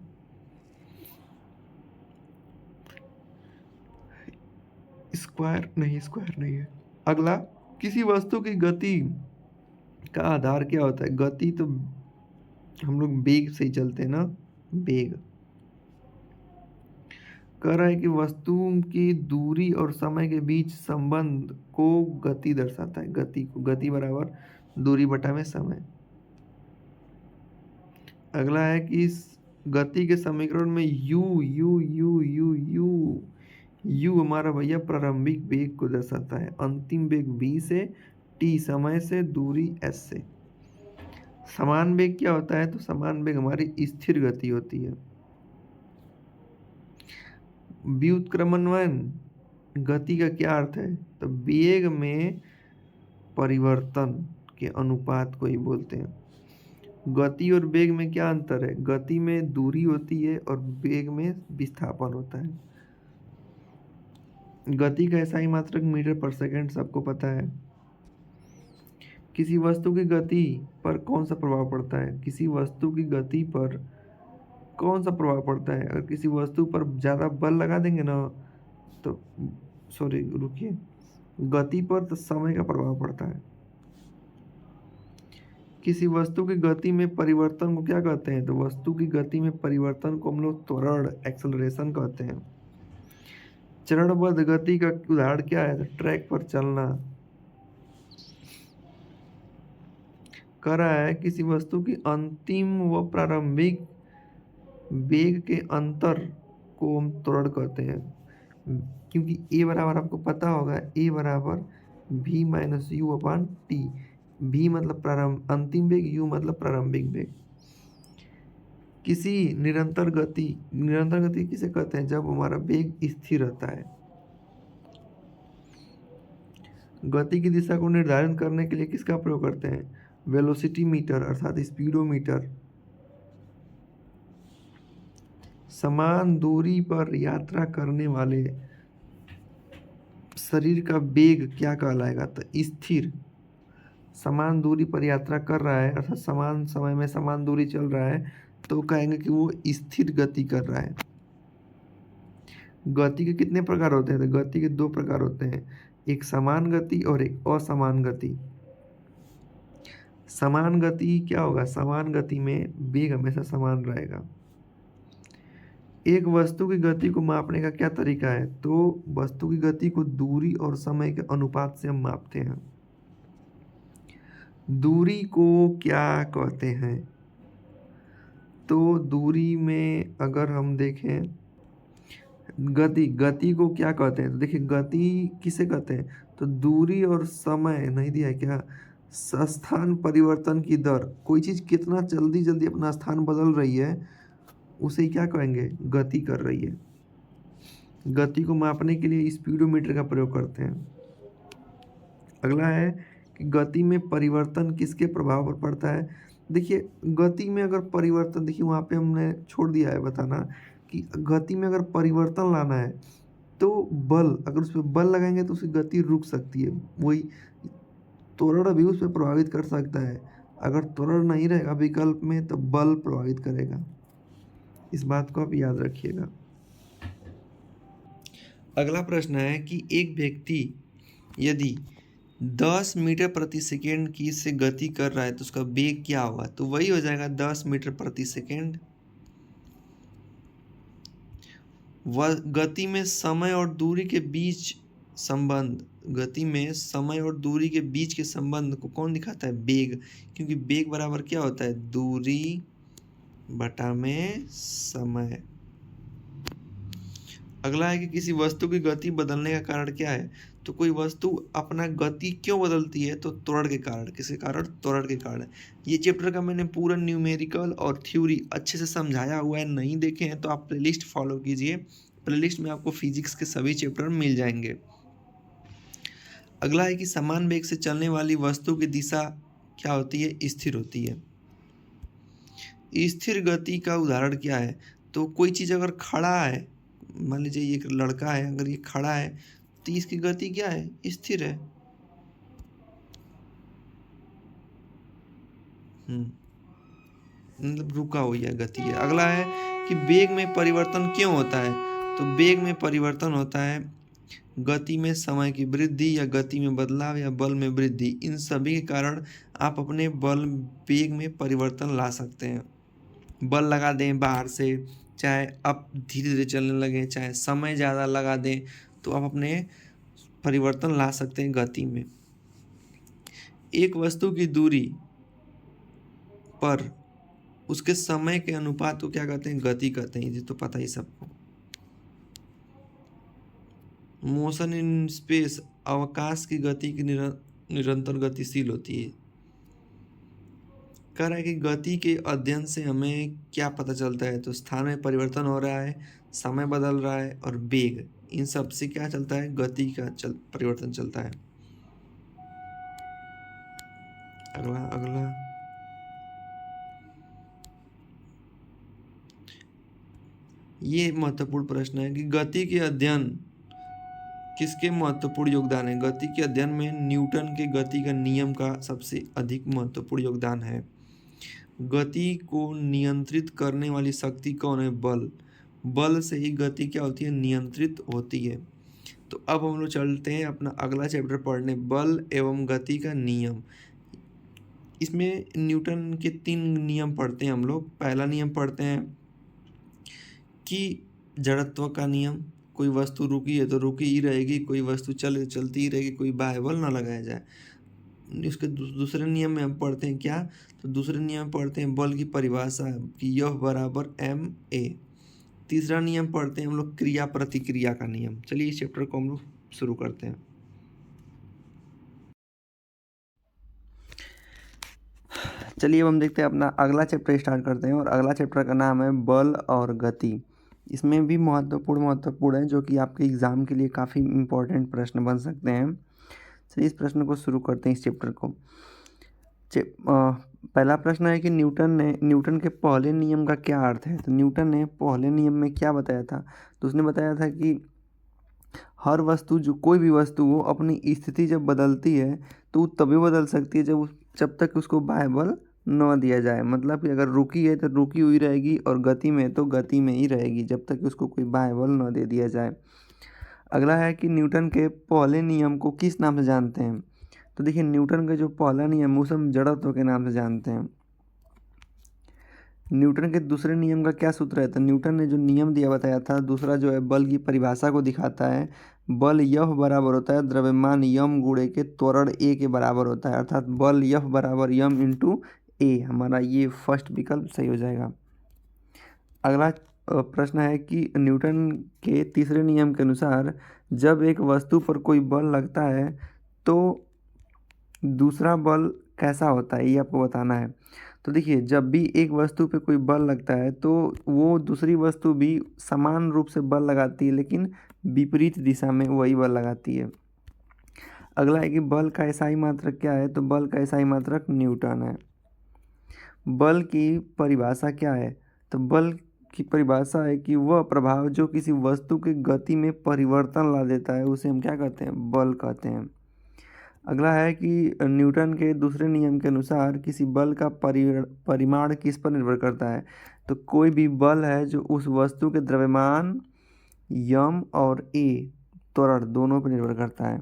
स्क्वायर नहीं है। अगला, किसी वस्तु की गति का आधार क्या होता है? गति तो हम लोग वेग से ही चलते हैं ना, वेग। कह रहा है कि वस्तु की दूरी और समय के बीच संबंध को गति दर्शाता है। गति बराबर दूरी बटा में समय। अगला है कि इस गति के समीकरण में u हमारा भैया प्रारंभिक वेग को दर्शाता है। अंतिम वेग v से, t समय से, दूरी s से। समान वेग क्या होता है? तो समान वेग हमारी स्थिर गति होती है। व्युत्क्रमण गति का क्या अर्थ है? तो वेग में परिवर्तन के अनुपात को ही बोलते हैं। गति और वेग में क्या अंतर है? गति में दूरी होती है और वेग में विस्थापन होता है। गति का SI मात्रक मीटर पर सेकंड सबको पता है। किसी वस्तु की गति पर कौन सा प्रभाव पड़ता है? किसी वस्तु की गति पर कौन सा प्रभाव पड़ता है? अगर किसी वस्तु पर ज़्यादा बल लगा देंगे ना तो रुकिए, गति पर तो समय का प्रभाव पड़ता है। किसी वस्तु की गति में परिवर्तन को क्या कहते हैं? तो वस्तु की गति में परिवर्तन को हम लोग त्वरण एक्सेलरेशन कहते हैं। चरणबद्ध गति का उदाहरण क्या है? तो ट्रैक पर चलना। कह रहा है किसी वस्तु की अंतिम व प्रारंभिक वेग के अंतर को हम त्वरण कहते हैं। क्योंकि a बराबर आपको पता होगा, a बराबर v minus you upon T. v मतलब अंतिम वेग, u मतलब प्रारंभिक वेग। किसी निरंतर गति किसे कहते हैं? जब हमारा वेग स्थिर रहता है। गति की दिशा को निर्धारित करने के लिए किसका प्रयोग करते हैं? वेलोसिटी मीटर अर्थात स्पीडोमीटर। समान दूरी पर यात्रा करने वाले शरीर का वेग क्या कहलाएगा? तो स्थिर। समान दूरी पर यात्रा कर रहा है अर्थात समान समय में समान दूरी चल रहा है तो कहेंगे कि वो स्थिर गति कर रहा है। गति के कितने प्रकार होते हैं? तो गति के 2 प्रकार होते हैं, एक समान गति और एक असमान गति। समान गति क्या होगा? समान गति में वेग हमेशा समान रहेगा। एक वस्तु की गति को मापने का क्या तरीका है? तो वस्तु की गति को दूरी और समय के अनुपात से हम मापते हैं। दूरी को क्या कहते हैं? तो दूरी में अगर हम देखें गति को क्या कहते हैं? तो देखिए गति किसे कहते हैं? तो दूरी और समय नहीं दिया है क्या? स्थान परिवर्तन की दर, कोई चीज़ कितना जल्दी अपना स्थान बदल रही है उसे क्या कहेंगे? गति कर रही है। गति को मापने के लिए स्पीडोमीटर का प्रयोग करते हैं। अगला है कि गति में परिवर्तन किसके प्रभाव पर पड़ता है? देखिए गति में अगर परिवर्तन, देखिए वहाँ पे हमने छोड़ दिया है बताना कि गति में अगर परिवर्तन लाना है तो बल, अगर उस पर बल लगाएंगे तो उसकी गति रुक सकती है। वही त्वरण भी उस पर प्रभावित कर सकता है। अगर त्वरण नहीं रहेगा विकल्प में तो बल प्रभावित करेगा। इस बात को आप याद रखिएगा। अगला प्रश्न है कि एक व्यक्ति यदि 10 मीटर प्रति सेकेंड की से गति कर रहा है तो उसका वेग क्या होगा? तो वही हो जाएगा 10 मीटर प्रति सेकेंड। वह गति में समय और दूरी के बीच संबंध गति में समय और दूरी के बीच के संबंध को कौन दिखाता है? वेग। क्योंकि वेग बराबर क्या होता है? दूरी बटा में समय। अगला है कि किसी वस्तु की गति बदलने का कारण क्या है? तो कोई वस्तु अपना गति क्यों बदलती है? तो त्वरण के कारण। किसके कारण? त्वरण के कारण। ये चैप्टर का मैंने पूरा न्यूमेरिकल और थ्योरी अच्छे से समझाया हुआ है, नहीं देखे हैं तो आप प्लेलिस्ट फॉलो कीजिए। प्लेलिस्ट में आपको फिजिक्स के सभी चैप्टर मिल जाएंगे। अगला है कि समान वेग से चलने वाली वस्तु की दिशा क्या होती है? स्थिर होती है। स्थिर गति का उदाहरण क्या है? तो कोई चीज़ अगर खड़ा है, मान लीजिए एक लड़का है, अगर ये खड़ा है तो इसकी गति क्या है? स्थिर है। मतलब रुका हुई है गति है। अगला है कि वेग में परिवर्तन क्यों होता है? तो वेग में परिवर्तन होता है गति में समय की वृद्धि या गति में बदलाव या बल में वृद्धि। इन सभी के कारण आप अपने बल वेग में परिवर्तन ला सकते हैं। बल लगा दें बाहर से, चाहे आप धीरे धीरे चलने लगें, चाहे समय ज़्यादा लगा दें, तो आप अपने परिवर्तन ला सकते हैं गति में। एक वस्तु की दूरी पर उसके समय के अनुपात को क्या कहते हैं? गति कहते हैं। ये तो पता ही सबको। मोशन इन स्पेस अवकाश की गति की निरंतर गतिशील होती है। कह रहा है कि गति के अध्ययन से हमें क्या पता चलता है? तो स्थान में परिवर्तन हो रहा है, समय बदल रहा है और वेग, इन सब से क्या चलता है? गति का परिवर्तन चलता है। अगला अगला ये महत्वपूर्ण प्रश्न है कि गति के अध्ययन किसके महत्वपूर्ण योगदान है? गति के अध्ययन में न्यूटन के गति का नियम का सबसे अधिक महत्वपूर्ण योगदान है। गति को नियंत्रित करने वाली शक्ति कौन है? बल। बल से ही गति क्या होती है? नियंत्रित होती है। तो अब हम लोग चलते हैं अपना अगला चैप्टर पढ़ने, बल एवं गति का नियम। इसमें न्यूटन के 3 नियम पढ़ते हैं हम लोग। पहला नियम पढ़ते हैं कि जड़त्व का नियम, कोई वस्तु रुकी है तो रुकी ही रहेगी, कोई वस्तु चलती ही रहेगी, कोई बाह्य बल ना लगाया जाए। इसके दूसरे नियम में हम पढ़ते हैं क्या? तो दूसरे नियम में पढ़ते हैं बल की परिभाषा कि यह बराबर एम ए। तीसरा नियम पढ़ते हैं हम लोग क्रिया प्रतिक्रिया का नियम। चलिए इस चैप्टर को हम लोग शुरू करते हैं। चलिए अब हम देखते हैं अपना अगला चैप्टर स्टार्ट करते हैं और अगला चैप्टर का नाम है बल और गति। इसमें भी महत्वपूर्ण है जो कि आपके एग्ज़ाम के लिए काफ़ी इम्पोर्टेंट प्रश्न बन सकते हैं। चलिए इस प्रश्न को शुरू करते हैं, इस चैप्टर को। पहला प्रश्न है कि न्यूटन के पहले नियम का क्या अर्थ है? तो न्यूटन ने पहले नियम में क्या बताया था? तो उसने बताया था कि हर वस्तु, जो कोई भी वस्तु हो, अपनी स्थिति जब बदलती है तो वो तभी बदल सकती है जब तक उसको बाह्य बल न दिया जाए। मतलब कि अगर रुकी है तो रुकी हुई रहेगी और गति में तो गति में ही रहेगी जब तक उसको कोई बाह्य बल न दे दिया जाए। अगला है कि न्यूटन के पहले नियम को किस नाम से जानते हैं? तो देखिए न्यूटन का जो पहला नियम उसे हम जड़त्व के नाम से जानते हैं। न्यूटन के दूसरे नियम का क्या सूत्र है? तो न्यूटन ने जो नियम दिया बताया था दूसरा जो है बल की परिभाषा को दिखाता है। बल यह बराबर होता है द्रव्यमान यम गुणे के त्वरण ए के बराबर होता है, अर्थात बल यह बराबर यम इंटू ए। हमारा ये फर्स्ट विकल्प सही हो जाएगा। अगला प्रश्न है कि न्यूटन के तीसरे नियम के अनुसार जब एक वस्तु पर कोई बल लगता है तो दूसरा बल कैसा होता है, ये आपको बताना है। तो देखिए जब भी एक वस्तु पे कोई बल लगता है तो वो दूसरी वस्तु भी समान रूप से बल लगाती है, लेकिन विपरीत दिशा में वही बल लगाती है। अगला है कि बल का एसआई मात्रक क्या है? तो बल का एसआई मात्रक न्यूटन है। बल की परिभाषा क्या है? तो बल की परिभाषा है कि वह प्रभाव जो किसी वस्तु की गति में परिवर्तन ला देता है उसे हम क्या कहते हैं? बल कहते हैं। अगला है कि न्यूटन के दूसरे नियम के अनुसार किसी बल का परिमाण किस पर निर्भर करता है? तो कोई भी बल है जो उस वस्तु के द्रव्यमान यम और ए त्वरण दोनों पर निर्भर करता है।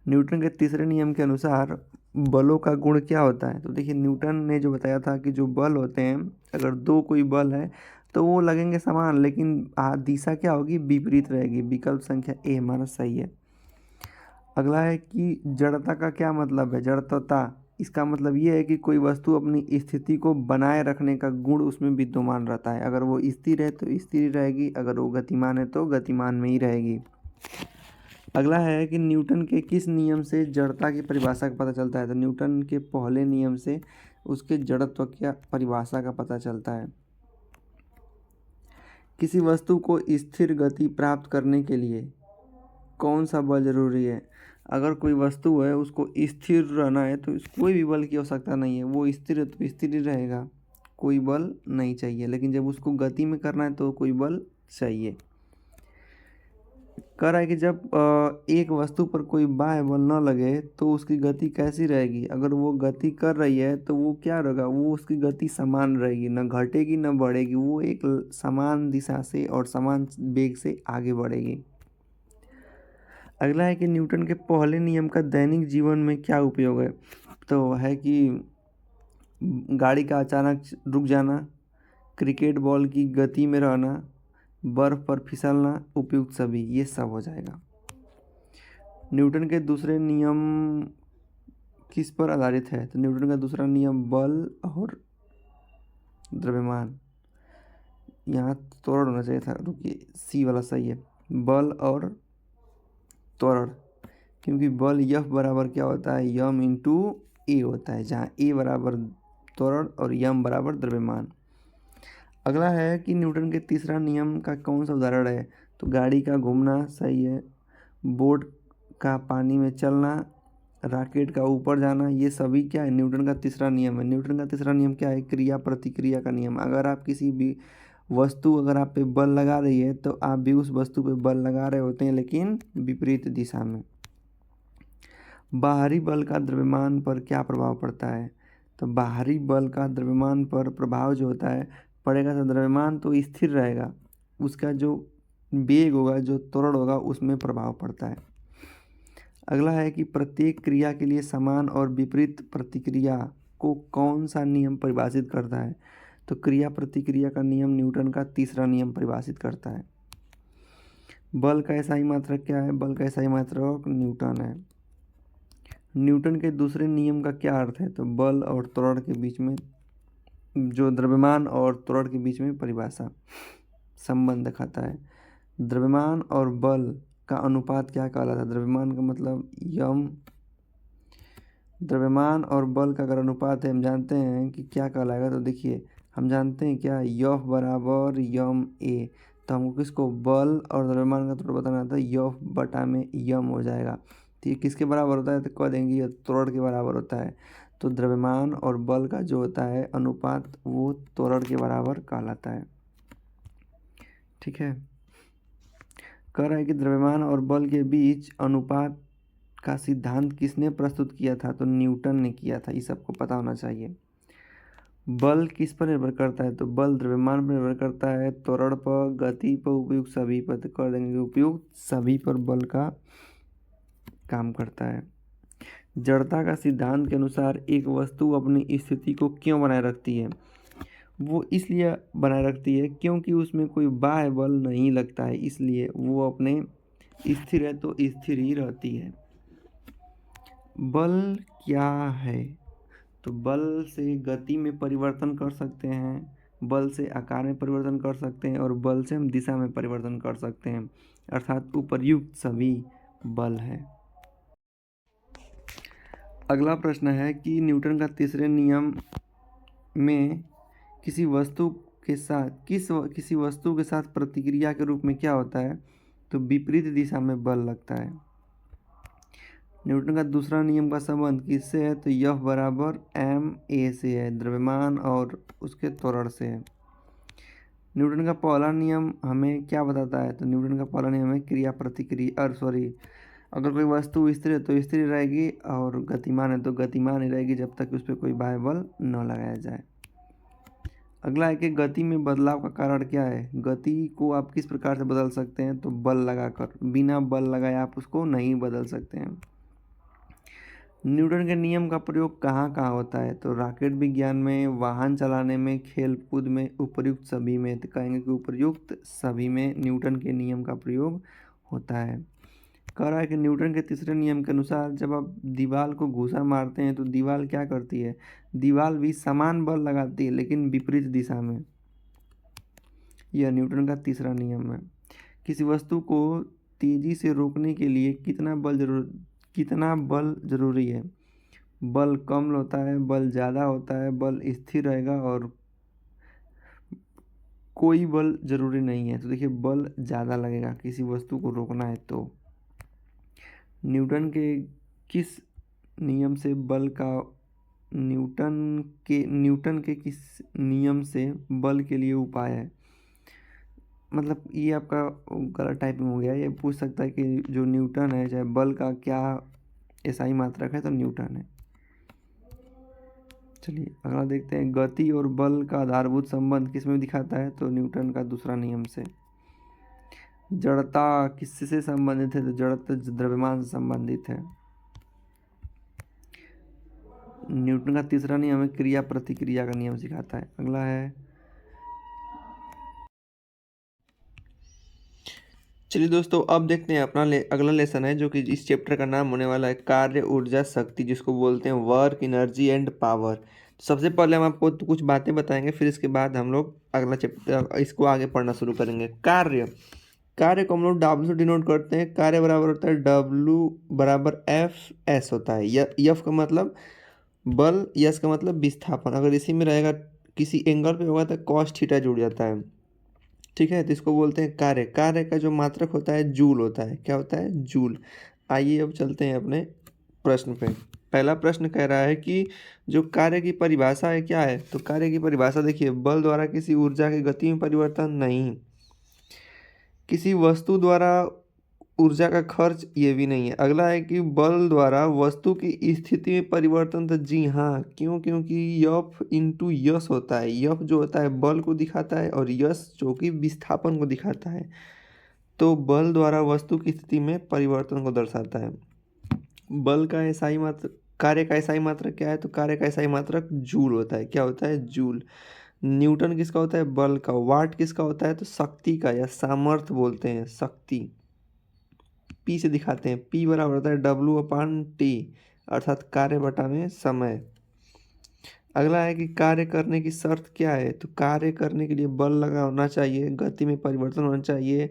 न्यूटन के तीसरे नियम के अनुसार बलों का गुण क्या होता है? तो देखिए न्यूटन ने जो बताया था कि जो बल होते हैं, अगर दो कोई बल है तो वो लगेंगे समान, लेकिन दिशा क्या होगी, विपरीत रहेगी। विकल्प संख्या ए हमारा सही है। अगला है कि जड़ता का क्या मतलब है। जड़ता, इसका मतलब ये है कि कोई वस्तु अपनी स्थिति को बनाए रखने का गुण उसमें विद्यमान रहता है। अगर वो स्थिर है तो स्थिर रहेगी, अगर वो गतिमान है तो गतिमान में ही रहेगी। अगला है कि न्यूटन के किस नियम से जड़ता की परिभाषा का पता चलता है। तो न्यूटन के पहले नियम से उसके जड़त्व की परिभाषा का पता चलता है। किसी वस्तु को स्थिर गति प्राप्त करने के लिए कौन सा बल जरूरी है। अगर कोई वस्तु है उसको स्थिर रहना है तो कोई भी बल की आवश्यकता नहीं है, वो स्थिर है तो स्थिर ही रहेगा, कोई बल नहीं चाहिए। लेकिन जब उसको गति में करना है तो कोई बल चाहिए। कह रहा है कि जब एक वस्तु पर कोई बाह्य बल न लगे तो उसकी गति कैसी रहेगी। अगर वो गति कर रही है तो वो क्या रहेगा, वो उसकी गति समान रहेगी, न घटेगी न बढ़ेगी, वो एक समान दिशा से और समान वेग से आगे बढ़ेगी। अगला है कि न्यूटन के पहले नियम का दैनिक जीवन में क्या उपयोग है। तो है कि गाड़ी का अचानक रुक जाना, क्रिकेट बॉल की गति में रहना, बर्फ पर फिसलना, उपयुक्त सभी, ये सब हो जाएगा। न्यूटन के दूसरे नियम किस पर आधारित है। तो न्यूटन का दूसरा नियम बल और द्रव्यमान, यहाँ त्वरण होना चाहिए था, रुकिए सी वाला सही है, बल और त्वरण। क्योंकि बल यफ बराबर क्या होता है, यम इंटू ए होता है, जहाँ ए बराबर त्वरण और यम बराबर द्रव्यमान। अगला है कि न्यूटन के तीसरा नियम का कौन सा उदाहरण है। तो गाड़ी का घूमना सही है, बोट का पानी में चलना, रॉकेट का ऊपर जाना, ये सभी क्या है, न्यूटन का तीसरा नियम है। न्यूटन का तीसरा नियम क्या है, क्रिया प्रतिक्रिया का नियम। अगर आप किसी भी वस्तु अगर आप पे बल लगा रही है तो आप भी उस वस्तु पे बल लगा रहे होते हैं, लेकिन विपरीत दिशा में। बाहरी बल का द्रव्यमान पर क्या प्रभाव पड़ता है। तो बाहरी बल का द्रव्यमान पर प्रभाव जो होता है पड़ेगा, तो द्रव्यमान तो स्थिर रहेगा, उसका जो वेग होगा, जो त्वरण होगा, उसमें प्रभाव पड़ता है। अगला है कि प्रत्येक क्रिया के लिए समान और विपरीत प्रतिक्रिया को कौन सा नियम परिभाषित करता है। तो क्रिया प्रतिक्रिया का नियम न्यूटन का तीसरा नियम परिभाषित करता है। बल का SI मात्रक क्या है, बल का SI मात्रक न्यूटन है। न्यूटन के दूसरे नियम का क्या अर्थ है। तो बल और त्वरण के बीच में, जो द्रव्यमान और त्वरण के बीच में परिभाषा संबंध दिखाता है। द्रव्यमान और बल का अनुपात क्या कहलाता है। द्रव्यमान का मतलब यम, द्रव्यमान और बल का अगर अनुपात है, हम जानते हैं कि क्या कहलाएगा। तो देखिए हम जानते हैं क्या, यफ बराबर यम ए। तो हमको किसको, बल और द्रव्यमान का त्वरण बताना था, यफ बटा में यम हो जाएगा। तो ये किसके बराबर होता है, तो कह देंगे ये त्वरण के बराबर होता है। तो द्रव्यमान और बल का जो होता है अनुपात, वो त्वरण के बराबर कहलाता है। ठीक है। कह रहा है कि द्रव्यमान और बल के बीच अनुपात का सिद्धांत किसने प्रस्तुत किया था। तो न्यूटन ने किया था, ये सबको पता होना चाहिए। बल किस पर निर्भर करता है। तो बल द्रव्यमान पर निर्भर करता है, त्वरण पर, गति पर, उपयुक्त सभी पर। तो कर देंगे उपयुक्त सभी पर बल का काम करता है। जड़ता का सिद्धांत के अनुसार एक वस्तु अपनी स्थिति को क्यों बनाए रखती है। वो इसलिए बनाए रखती है क्योंकि उसमें कोई बाह्य बल नहीं लगता है, इसलिए वो अपने स्थिर है तो स्थिर ही रहती है। बल क्या है। तो बल से गति में परिवर्तन कर सकते हैं, बल से आकार में परिवर्तन कर सकते हैं, और बल से हम दिशा में परिवर्तन कर सकते हैं, अर्थात उपर्युक्त सभी बल है। अगला प्रश्न है कि न्यूटन का तीसरे नियम में किसी वस्तु के साथ प्रतिक्रिया के रूप में क्या होता है। तो विपरीत दिशा में बल लगता है। न्यूटन का दूसरा नियम का संबंध किससे है। तो यफ बराबर ma से है, द्रव्यमान और उसके त्वरण से है। न्यूटन का पहला नियम हमें क्या बताता है। तो न्यूटन का पहला नियम है क्रिया प्रतिक्रिया, अगर कोई वस्तु स्थिर है तो स्थिर रहेगी, और गतिमान है तो गतिमान ही रहेगी, जब तक उस पर कोई बाह्य बल न लगाया जाए। अगला है कि गति में बदलाव का कारण क्या है। गति को आप किस प्रकार से बदल सकते हैं। तो बल लगाकर, बिना बल लगाए आप उसको नहीं बदल सकते हैं। न्यूटन के नियम का प्रयोग कहाँ कहाँ होता है? तो रॉकेट विज्ञान में, वाहन चलाने में, खेल कूद में, उपर्युक्त सभी में। तो कहेंगे कि उपर्युक्त सभी में न्यूटन के नियम का प्रयोग होता है। कह रहा है कि न्यूटन के तीसरे नियम के अनुसार जब आप दीवार को घूसा मारते हैं तो दीवार क्या करती है? दीवार भी समान बल लगाती है लेकिन विपरीत दिशा में। यह न्यूटन का तीसरा नियम है। किसी वस्तु को तेजी से रोकने के लिए कितना बल जरूरी है? बल कम होता है, बल ज़्यादा होता है, बल स्थिर रहेगा और कोई बल जरूरी नहीं है। तो देखिए बल ज़्यादा लगेगा किसी वस्तु को रोकना है तो। न्यूटन के किस नियम से बल का न्यूटन के किस नियम से बल के लिए उपाय है? मतलब ये आपका गलत टाइपिंग हो गया। ये पूछ सकता है कि जो न्यूटन है चाहे बल का क्या एसआई मात्रक है, तो न्यूटन है। चलिए अगला देखते हैं। गति और बल का आधारभूत संबंध किसमें दिखाता है? तो न्यूटन का दूसरा नियम से। जड़ता किससे संबंधित है? तो जड़ता द्रव्यमान से संबंधित है। न्यूटन का तीसरा नियम है क्रिया प्रतिक्रिया का नियम सिखाता है। अगला है, चलिए दोस्तों अब देखते हैं अपना अगला लेसन है जो कि इस चैप्टर का नाम होने वाला है कार्य, ऊर्जा, शक्ति, जिसको बोलते हैं वर्क, एनर्जी एंड पावर। सबसे पहले हम आपको तो कुछ बातें बताएंगे, फिर इसके बाद हम लोग अगला चैप्टर इसको आगे पढ़ना शुरू करेंगे। कार्य, कार्य को हम लोग डब्ल्यू से डिनोट करते हैं। कार्य बराबर होता है डब्ल्यू बराबर एफ एस होता है। यफ का मतलब बल, यस का मतलब विस्थापन। अगर इसी में रहेगा किसी एंगल पे होगा तो कॉस थीटा जुड़ जाता है। ठीक है, तो इसको बोलते हैं कार्य। कार्य का जो मात्रक होता है जूल होता है। क्या होता है? जूल। आइए अब चलते हैं अपने प्रश्न पे। पहला प्रश्न कह रहा है कि जो कार्य की परिभाषा है क्या है? तो कार्य की परिभाषा देखिए, बल द्वारा किसी ऊर्जा की गति में परिवर्तन नहीं, किसी वस्तु द्वारा ऊर्जा का खर्च, ये भी नहीं है। अगला है कि बल द्वारा वस्तु की स्थिति में परिवर्तन, तो जी हाँ, क्यों? क्योंकि यफ इंटू यस होता है। यफ जो होता है बल को दिखाता है और यस जो कि विस्थापन को दिखाता है। तो बल द्वारा वस्तु की स्थिति में परिवर्तन को दर्शाता है। बल का एसआई मात्रक, कार्य का एसआई मात्रक क्या है? तो कार्य का एसआई मात्रक जूल होता है। क्या होता है? जूल। न्यूटन किसका होता है? बल का। वाट किसका होता है? तो शक्ति का, या सामर्थ्य बोलते हैं, शक्ति। पी से दिखाते हैं। पी बराबर होता है डब्ल्यू अपान टी, अर्थात कार्य बटा में समय। अगला है कि कार्य करने की शर्त क्या है? तो कार्य करने के लिए बल लगा होना चाहिए, गति में परिवर्तन होना चाहिए,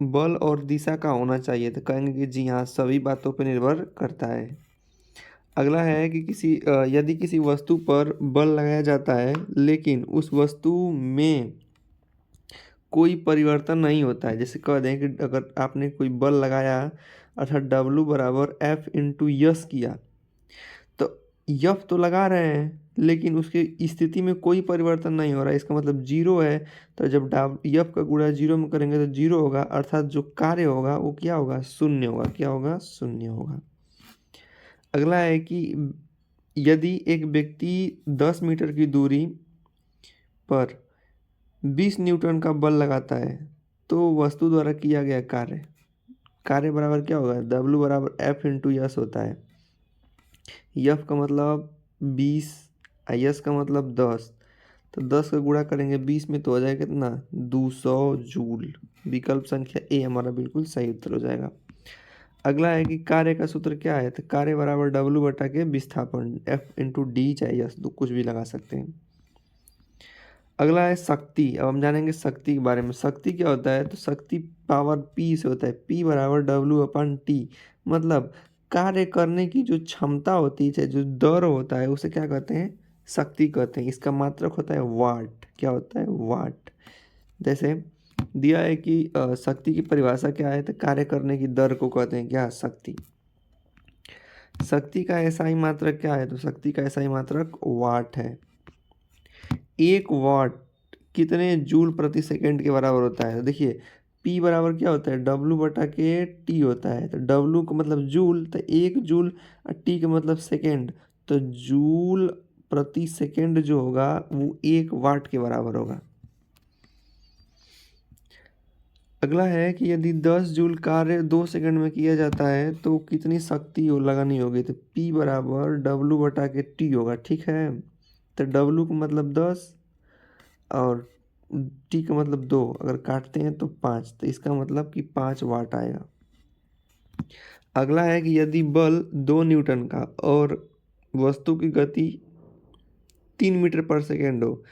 बल और दिशा का होना चाहिए। तो कहेंगे कि जी हाँ, सभी बातों पर निर्भर करता है। अगला है कि यदि किसी वस्तु पर बल लगाया जाता है लेकिन उस वस्तु में कोई परिवर्तन नहीं होता है, जैसे कह दें कि अगर आपने कोई बल लगाया अर्थात डब्लू बराबर एफ इंटू यस किया, तो यफ तो लगा रहे हैं लेकिन उसकी स्थिति में कोई परिवर्तन नहीं हो रहा है, इसका मतलब जीरो है। तो जब यफ का गुणा जीरो में करेंगे तो जीरो होगा, अर्थात जो कार्य होगा वो क्या होगा? शून्य होगा। क्या होगा? शून्य होगा। अगला है कि यदि एक व्यक्ति 10 मीटर की दूरी पर 20 न्यूटन का बल लगाता है तो वस्तु द्वारा किया गया कार्य, कार्य बराबर क्या होगा? डब्ल्यू बराबर एफ इंटू यस होता है। यफ का मतलब 20, यस का मतलब 10। तो 10 का गुणा करेंगे 20 में तो हो जाएगा कितना? 200 जूल। विकल्प संख्या ए हमारा बिल्कुल सही उत्तर हो जाएगा। अगला है कि कार्य का सूत्र क्या है? तो कार्य बराबर डब्ल्यू बटा के विस्थापन, एफ इंटू डी चाहे यस, दो कुछ भी लगा सकते हैं। अगला है शक्ति। अब हम जानेंगे शक्ति के बारे में। शक्ति क्या होता है? तो शक्ति पावर पी से होता है। पी बराबर डब्ल्यू अपन टी, मतलब कार्य करने की जो क्षमता होती है, जो दर होता है, उसे क्या कहते हैं? शक्ति कहते हैं। इसका मात्रक होता है वाट। क्या होता है? वाट। जैसे दिया है कि शक्ति की परिभाषा क्या है? तो कार्य करने की दर को कहते हैं क्या? शक्ति। शक्ति का एसआई मात्रक क्या है? तो शक्ति का एसआई मात्रक वाट है। 1 वाट कितने जूल प्रति सेकंड के बराबर होता है? तो देखिए P बराबर क्या होता है? डब्लू बटा के टी होता है। तो डब्लू का मतलब जूल, तो 1 जूल, और टी का मतलब सेकंड, तो जूल प्रति सेकंड जो होगा वो 1 वाट के बराबर होगा। अगला है कि यदि 10 जूल कार्य 2 सेकंड में किया जाता है तो कितनी शक्ति लगानी होगी, तो P बराबर W बटा के T होगा। ठीक है, तो W का मतलब 10 और T का मतलब 2, अगर काटते हैं तो 5, तो इसका मतलब कि 5 वाट आएगा। अगला है कि यदि बल 2 न्यूटन का और वस्तु की गति 3 मीटर पर सेकेंड हो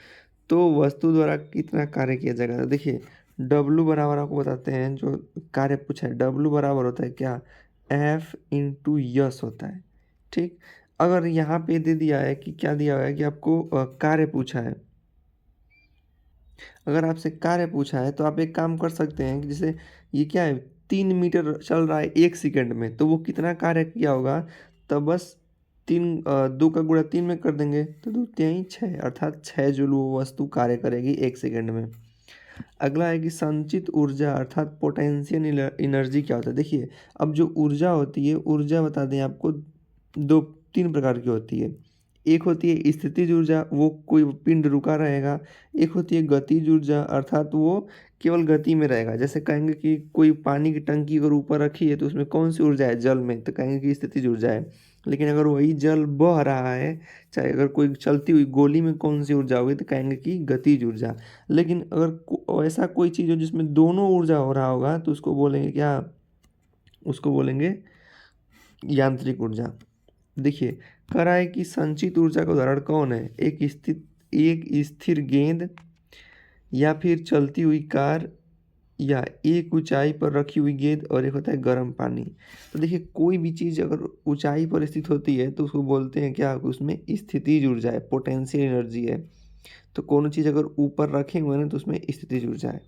तो वस्तु द्वारा कितना कार्य किया जाएगा। तो देखिए W बराबर आपको बताते हैं, जो कार्य पूछा है W बराबर होता है क्या, F इंटू यस होता है। ठीक, अगर यहाँ पे दे दिया है कि क्या दिया हुआ है कि आपको कार्य पूछा है, अगर आपसे कार्य पूछा है तो आप एक काम कर सकते हैं कि जैसे ये क्या है 3 मीटर चल रहा है 1 सेकंड में, तो वो कितना कार्य किया होगा, तो बस 2 का गुणा 3 में कर देंगे तो 2 तिहाई 6, अर्थात 6 जूल वो वस्तु कार्य करेगी 1 सेकंड में। अगला है कि संचित ऊर्जा अर्थात पोटेंशियल एनर्जी क्या होता है। देखिए अब जो ऊर्जा होती है, ऊर्जा बता दें आपको 3 प्रकार की होती है। एक होती है स्थितिज ऊर्जा, वो कोई पिंड रुका रहेगा। एक होती है गतिज ऊर्जा, अर्थात वो केवल गति में रहेगा। जैसे कहेंगे कि कोई पानी की टंकी अगर ऊपर रखी है तो उसमें कौन सी ऊर्जा है, जल में, तो कहेंगे कि स्थितिज ऊर्जा है। लेकिन अगर वही जल बह रहा है, चाहे अगर कोई चलती हुई गोली में कौन सी ऊर्जा होगी, तो कहेंगे कि गतिज ऊर्जा। लेकिन अगर ऐसा कोई चीज़ हो जिसमें दोनों ऊर्जा हो रहा होगा तो उसको बोलेंगे क्या, उसको बोलेंगे यांत्रिक ऊर्जा। देखिए कह रहा है कि संचित ऊर्जा का उदाहरण कौन है, एक स्थिर गेंद, या फिर चलती हुई कार, या एक ऊंचाई पर रखी हुई गेंद, और एक होता है गर्म पानी। तो देखिए कोई भी चीज़ अगर ऊंचाई पर स्थित होती है तो उसको बोलते हैं क्या, उसमें स्थितिज ऊर्जा है, पोटेंशियल एनर्जी है। तो कोनो चीज़ अगर ऊपर रखे हुए हैं तो उसमें स्थितिज ऊर्जा है।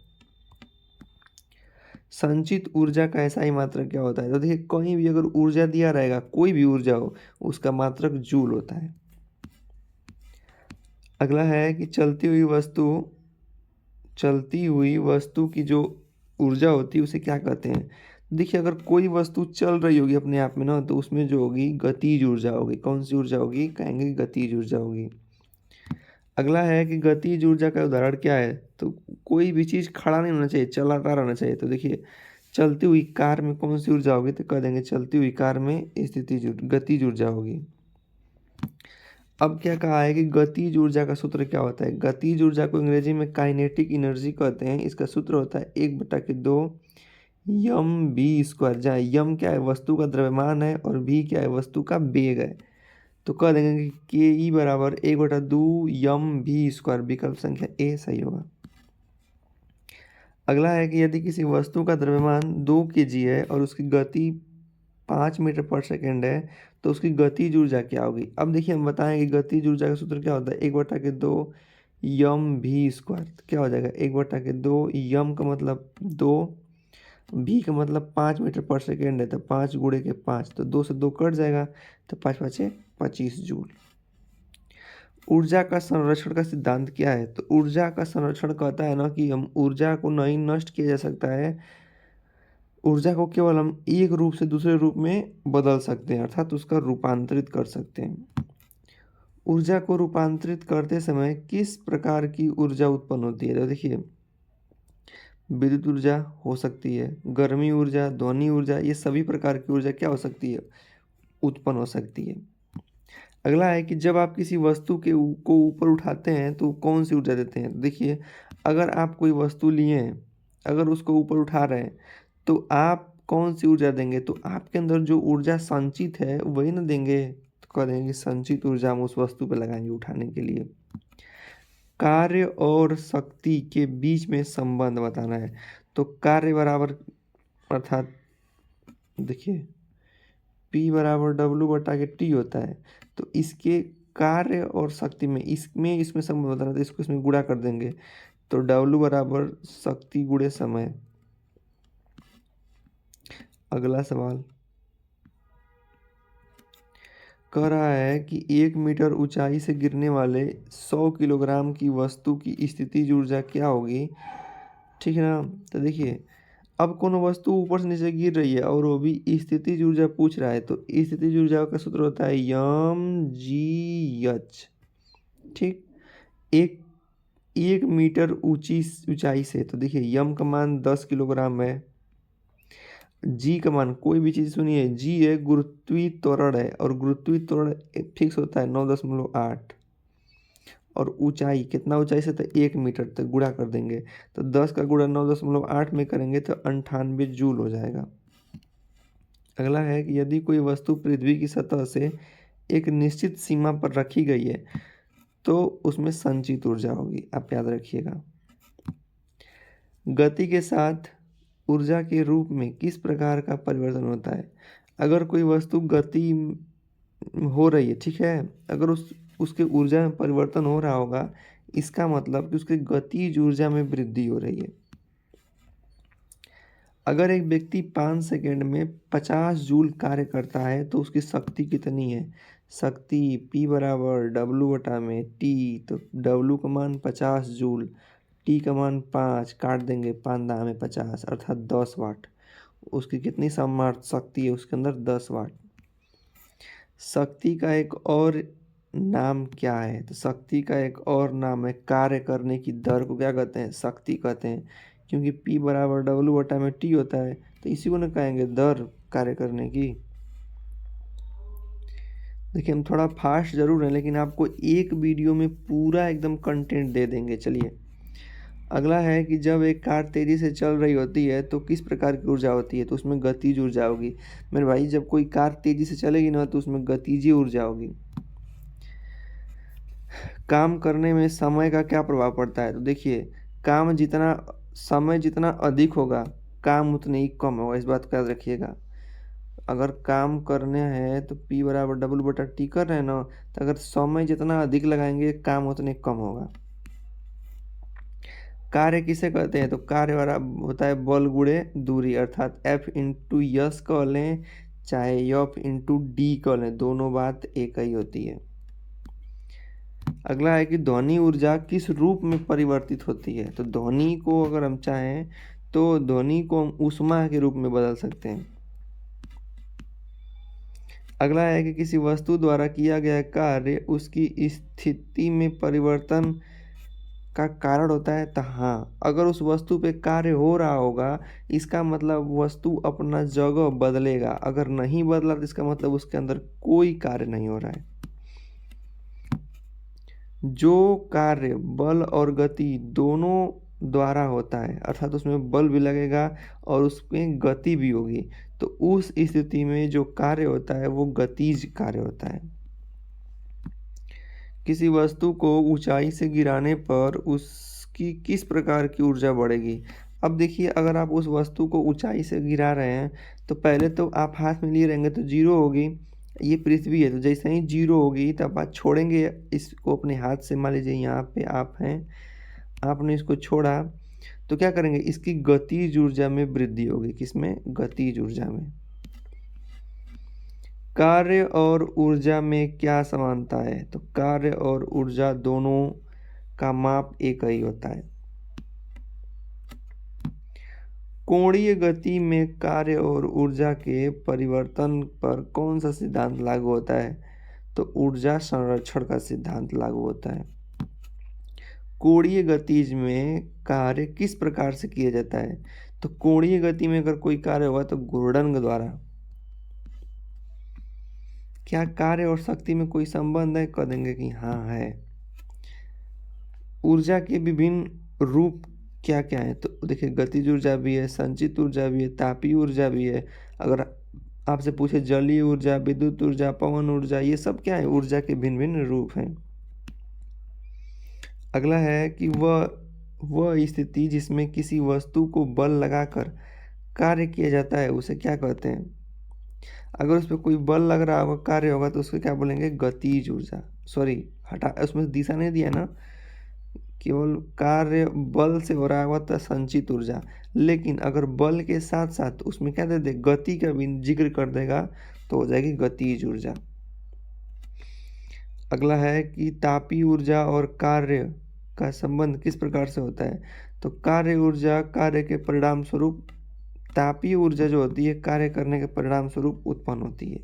संचित ऊर्जा का ऐसा ही मात्रक क्या होता है, तो देखिए कहीं भी अगर ऊर्जा दिया रहेगा, कोई भी ऊर्जा हो, उसका मात्रक जूल होता है। अगला है कि चलती हुई वस्तु की जो ऊर्जा होती है उसे क्या कहते हैं। देखिए अगर कोई वस्तु चल रही होगी अपने आप में ना, तो उसमें जो होगी गतिज ऊर्जा होगी। कौन सी ऊर्जा होगी, कहेंगे गतिज ऊर्जा होगी। अगला है कि गतिज ऊर्जा का उदाहरण क्या है, तो कोई भी चीज़ खड़ा नहीं होना चाहिए, चलाता रहना चाहिए। तो देखिए चलती हुई कार में कौन सी ऊर्जा होगी, तो कह देंगे चलती हुई कार में गतिज ऊर्जा होगी। अब क्या कहा है कि गतिज ऊर्जा का सूत्र क्या होता है। गतिज ऊर्जा को अंग्रेजी में काइनेटिक एनर्जी कहते हैं। इसका सूत्र होता है 1/2 यम बी स्क्वायर, जहाँ यम क्या है, वस्तु का द्रव्यमान है, और बी क्या है, वस्तु का वेग है। तो कह देंगे कि के ई बराबर 1/2 यम भी स्क्वायर, विकल्प संख्या ए सही होगा। अगला है कि यदि किसी वस्तु का द्रव्यमान 2 kg है और उसकी गति 5 मीटर पर सेकेंड है तो उसकी गतिज ऊर्जा क्या होगी। अब देखिए हम बताएं कि गतिज ऊर्जा का सूत्र क्या होता है, 1/2 यम भी स्क्वायर। तो क्या हो जाएगा, 1/2 यम का मतलब 2, भी का मतलब 5 मीटर पर सेकेंड है, तो 5 गुणे के 5, तो 2 से 2 कट जाएगा, तो 5 5 25 जूल। ऊर्जा का संरक्षण का सिद्धांत क्या है, तो ऊर्जा का संरक्षण कहता है ना कि हम ऊर्जा को नहीं नष्ट किया जा सकता है, ऊर्जा को केवल हम एक रूप से दूसरे रूप में बदल सकते हैं, अर्थात उसका रूपांतरित कर सकते हैं। ऊर्जा को रूपांतरित करते समय किस प्रकार की ऊर्जा उत्पन्न होती है, तो देखिए विद्युत ऊर्जा हो सकती है, गर्मी ऊर्जा, ध्वनि ऊर्जा, ये सभी प्रकार की ऊर्जा क्या हो सकती है, उत्पन्न हो सकती है। अगला है कि जब आप किसी वस्तु को ऊपर उठाते हैं तो कौन सी ऊर्जा देते हैं। देखिए अगर आप कोई वस्तु लिए हैं, अगर उसको ऊपर उठा रहे हैं तो आप कौन सी ऊर्जा देंगे, तो आपके अंदर जो ऊर्जा संचित है वही ना देंगे। तो कह देंगे कि संचित ऊर्जा हम उस वस्तु पर लगाएंगे उठाने के लिए। कार्य और शक्ति के बीच में संबंध बताना है, तो कार्य बराबर, अर्थात देखिए P बराबर W/T होता है। तो इसके कार्य और शक्ति में इसमें संबंध बताना, तो इसको इसमें गुणा कर देंगे, तो W बराबर शक्ति गुणे समय। अगला सवाल कह रहा है कि 1 मीटर ऊंचाई से गिरने वाले 100 किलोग्राम की वस्तु की स्थितिज ऊर्जा क्या होगी। ठीक है ना, तो देखिए अब कोनो वस्तु ऊपर से नीचे गिर रही है और वो भी स्थितिज ऊर्जा पूछ रहा है, तो स्थितिज ऊर्जा का सूत्र होता है यम जी एच। ठीक, एक 1 मीटर ऊंचाई से, तो देखिए यम का मान 10 किलोग्राम है। जी का मान, कोई भी चीज़ सुनिए, जी है गुरुत्वीय त्वरण है, और गुरुत्वीय त्वरण फिक्स होता है 9.8। और ऊंचाई, कितना ऊंचाई से, तो 1 मीटर तक गुणा कर देंगे, तो 10 का गुणा 9.8 में करेंगे तो 98 जूल हो जाएगा। अगला है कि यदि कोई वस्तु पृथ्वी की सतह से एक निश्चित सीमा पर रखी गई है तो उसमें संचित ऊर्जा होगी, आप याद रखिएगा। गति के साथ ऊर्जा के रूप में किस प्रकार का परिवर्तन होता है? अगर कोई वस्तु गति हो रही है, ठीक है, अगर उसके ऊर्जा में परिवर्तन हो रहा होगा, इसका मतलब कि उसके गतिज ऊर्जा में वृद्धि हो रही है। अगर एक व्यक्ति 5 सेकंड में 50 जूल कार्य करता है तो उसकी शक्ति कितनी है? शक्ति P बराबर W बटा में T, तो W का मान 50 जूल, T का मान 5, काट देंगे 5 दाम में 50 अर्थात 10 वाट। उसकी कितनी समर्थ शक्ति है उसके अंदर? 10 वाट। शक्ति का एक और नाम क्या है? तो शक्ति का एक और नाम है कार्य करने की दर को क्या कहते हैं? शक्ति कहते हैं, क्योंकि P बराबर W बटा में T होता है, तो इसी को ना कहेंगे दर कार्य करने की। देखिए हम थोड़ा फास्ट जरूर हैं, लेकिन आपको एक वीडियो में पूरा एकदम कंटेंट दे देंगे। चलिए अगला है कि जब एक कार तेजी से चल रही होती है तो किस प्रकार की ऊर्जा होती है? तो उसमें गतिज ऊर्जा होगी। मेरे भाई जब कोई कार तेजी से चलेगी ना तो उसमें गतिज ऊर्जा होगी। काम करने में समय का क्या प्रभाव पड़ता है? तो देखिए काम जितना, समय जितना अधिक होगा काम उतने ही कम होगा, इस बात का याद रखिएगा। अगर काम करने हैं तो P बराबर W बटा T कर रहे हैं ना, तो अगर समय जितना अधिक लगाएंगे काम उतने कम होगा। कार्य किसे कहते हैं? तो कार्य वाला होता है बल गुणे दूरी, अर्थात F इंटू यस कह लें चाहे F इंटू डी कह लें, दोनों बात एक ही होती है। अगला है कि ध्वनि ऊर्जा किस रूप में परिवर्तित होती है? तो ध्वनि को अगर हम चाहें तो ध्वनि को हम ऊष्मा के रूप में बदल सकते हैं। अगला है कि किसी वस्तु द्वारा किया गया कार्य उसकी स्थिति में परिवर्तन का कारण होता है। तो हाँ, अगर उस वस्तु पे कार्य हो रहा होगा इसका मतलब वस्तु अपना जगह बदलेगा, अगर नहीं बदला तो इसका मतलब उसके अंदर कोई कार्य नहीं हो रहा है। जो कार्य बल और गति दोनों द्वारा होता है, अर्थात उसमें बल भी लगेगा और उसमें गति भी होगी, तो उस स्थिति में जो कार्य होता है वो गतिज कार्य होता है। किसी वस्तु को ऊंचाई से गिराने पर उसकी किस प्रकार की ऊर्जा बढ़ेगी? अब देखिए अगर आप उस वस्तु को ऊंचाई से गिरा रहे हैं तो पहले तो आप हाथ में लिए रहेंगे तो जीरो होगी, ये पृथ्वी है तो जैसे ही जीरो होगी तब आप छोड़ेंगे इसको अपने हाथ से। मान लीजिए यहाँ पे आप हैं, आपने इसको छोड़ा तो क्या करेंगे? इसकी गतिज ऊर्जा में वृद्धि होगी। किसमें? गतिज ऊर्जा में। कार्य और ऊर्जा में क्या समानता है? तो कार्य और ऊर्जा दोनों का माप एक ही होता है। कोणीय गति में कार्य और ऊर्जा के परिवर्तन पर कौन सा सिद्धांत लागू होता है? तो ऊर्जा संरक्षण का सिद्धांत लागू होता है। कोणीय गतिज में कार्य किस प्रकार से किया जाता है? तो कोणीय गति में अगर कोई कार्य हुआ तो घूर्णन द्वारा। क्या कार्य और शक्ति में कोई संबंध है? कह देंगे कि हाँ है। ऊर्जा के विभिन्न रूप क्या क्या है? तो देखिए गतिज ऊर्जा भी है, संचित ऊर्जा भी है, तापीय ऊर्जा भी है। अगर आपसे पूछे जलीय ऊर्जा, विद्युत ऊर्जा, पवन ऊर्जा, ये सब क्या है? ऊर्जा के भिन्न भिन्न रूप हैं। अगला है कि वह स्थिति जिसमें किसी वस्तु को बल लगाकर कार्य किया जाता है उसे क्या कहते हैं? अगर उस पर कोई बल लग रहा होगा, कार्य होगा, तो उसको क्या बोलेंगे? गतिज ऊर्जा। सॉरी, हटा, उसमें दिशा नहीं दिया ना, केवल कार्य बल से हो रहा होगा तो संचित ऊर्जा, लेकिन अगर बल के साथ साथ उसमें क्या दे दे? गति का भी जिक्र कर देगा तो हो जाएगी गतिज ऊर्जा। अगला है कि तापीय ऊर्जा और कार्य का संबंध किस प्रकार से होता है? तो कार्य ऊर्जा कार्य के परिणाम स्वरूप, तापीय ऊर्जा जो होती है कार्य करने के परिणाम स्वरूप उत्पन्न होती है।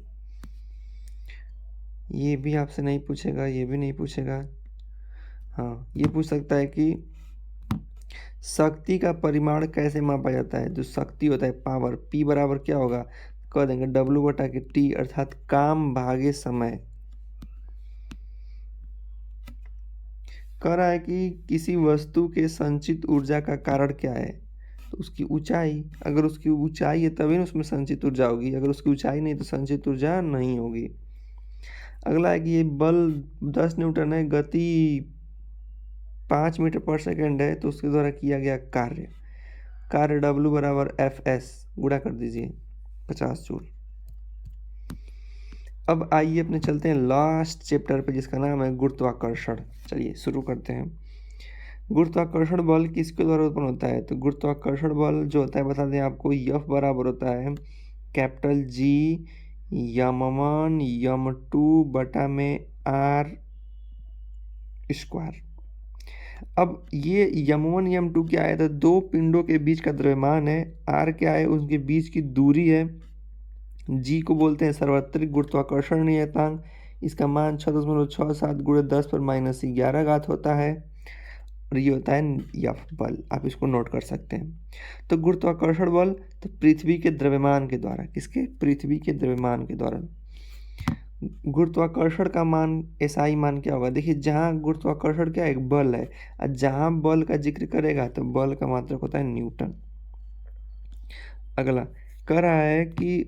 ये भी आपसे नहीं पूछेगा, ये भी नहीं पूछेगा। हाँ, ये पूछ सकता है कि शक्ति का परिमाण कैसे मापा जाता है। जो शक्ति होता है पावर, P बराबर क्या होगा, कह देंगे W/T अर्थात काम भागे समय। कह रहा है कि किसी वस्तु के संचित ऊर्जा का कारण क्या है, तो उसकी ऊंचाई। अगर उसकी ऊंचाई है तभी ना उसमें संचित ऊर्जा होगी, अगर उसकी ऊंचाई नहीं तो संचित ऊर्जा नहीं होगी। अगला है कि ये बल 10 न्यूटन है, गति 5 मीटर पर सेकेंड है, तो उसके द्वारा किया गया कार्य W बराबर Fs गुणा कर दीजिए 50 जूल। अब आइए अपने चलते हैं लास्ट चैप्टर पे जिसका नाम है गुरुत्वाकर्षण। चलिए शुरू करते हैं। गुरुत्वाकर्षण बल किसके द्वारा उत्पन्न होता है, तो गुरुत्वाकर्षण बल जो होता है बता दें आपको, F बराबर होता है कैपिटल G यम1 यम2 बटा में R स्क्वायर। अब ये यम1 यम2 क्या है, तो दो पिंडों के बीच का द्रव्यमान है, R क्या है, उनके बीच की दूरी है, G को बोलते हैं सार्वत्रिक गुरुत्वाकर्षण नियतांक, इसका मान 6.67 × 10⁻11 होता है, और ये होता है F बल। आप इसको नोट कर सकते हैं। तो गुरुत्वाकर्षण बल तो पृथ्वी के द्रव्यमान के द्वारा, किसके, पृथ्वी के द्रव्यमान के द्वारा। गुरुत्वाकर्षण का मान SI मान क्या होगा, देखिए जहाँ गुरुत्वाकर्षण क्या एक बल है, और जहाँ बल का जिक्र करेगा तो बल का मात्रक होता है न्यूटन। अगला कह रहा है कि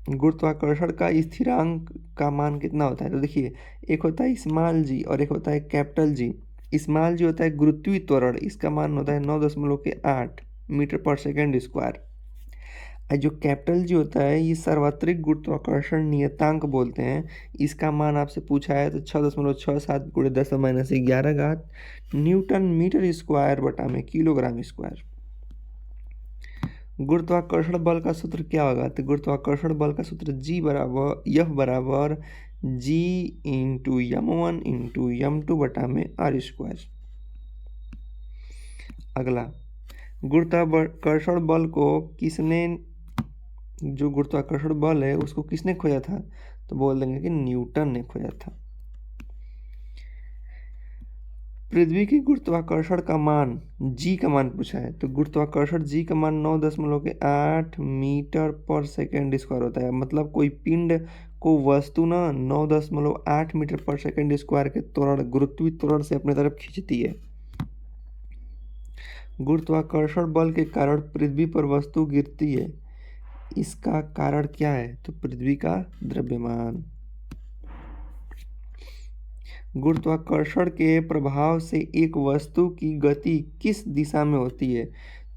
गुरुत्वाकर्षण का स्थिरांक का मान कितना होता है, तो देखिए एक होता है स्मॉल g और एक होता है कैपिटल G। स्मॉल g होता है गुरुत्वीय त्वरण, इसका मान होता है 9.8 मीटर पर सेकेंड स्क्वायर। जो कैपिटल G होता है ये सार्वत्रिक गुरुत्वाकर्षण नियतांक बोलते हैं, इसका मान आपसे पूछा है तो 6.67 × 10⁻11 न्यूटन मीटर स्क्वायर बटा में किलोग्राम स्क्वायर। गुरुत्वाकर्षण बल का सूत्र क्या होगा, तो गुरुत्वाकर्षण बल का सूत्र F बराबर G × यम1 × यम2 बटा में R स्क्वायर। अगला गुरुत्वाकर्षण बल को किसने, जो गुरुत्वाकर्षण बल है उसको किसने खोजा था, तो बोल देंगे कि न्यूटन ने खोजा था। पृथ्वी की गुरुत्वाकर्षण का मान, G का मान पूछा है, तो गुरुत्वाकर्षण G का मान 9.8 मीटर पर सेकेंड स्क्वायर होता है। मतलब कोई पिंड को वस्तु ना 9.8 मीटर पर सेकेंड स्क्वायर के त्वरण, गुरुत्वीय त्वरण से अपने तरफ खींचती है। गुरुत्वाकर्षण बल के कारण पृथ्वी पर वस्तु गिरती है, इसका कारण क्या है, तो पृथ्वी का द्रव्यमान। गुरुत्वाकर्षण के प्रभाव से एक वस्तु की गति किस दिशा में होती है,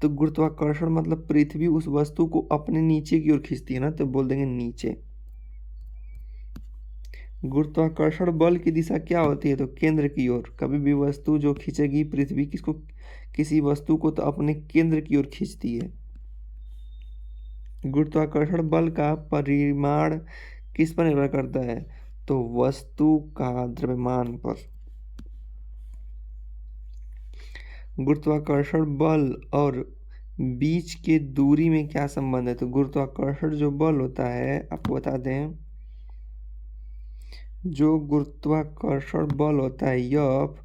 तो गुरुत्वाकर्षण मतलब पृथ्वी उस वस्तु को अपने नीचे की ओर खींचती है ना, तो बोल देंगे नीचे। गुरुत्वाकर्षण बल की दिशा क्या होती है, तो केंद्र की ओर। कभी भी वस्तु जो खींचेगी पृथ्वी किसको, किसी वस्तु को, तो अपने केंद्र की ओर खींचती है। गुरुत्वाकर्षण बल का परिमाण किस पर निर्भर करता है, तो वस्तु का द्रव्यमान पर। गुरुत्वाकर्षण बल और बीच के दूरी में क्या संबंध है, तो गुरुत्वाकर्षण जो बल होता है आपको बता दें, जो गुरुत्वाकर्षण बल होता है F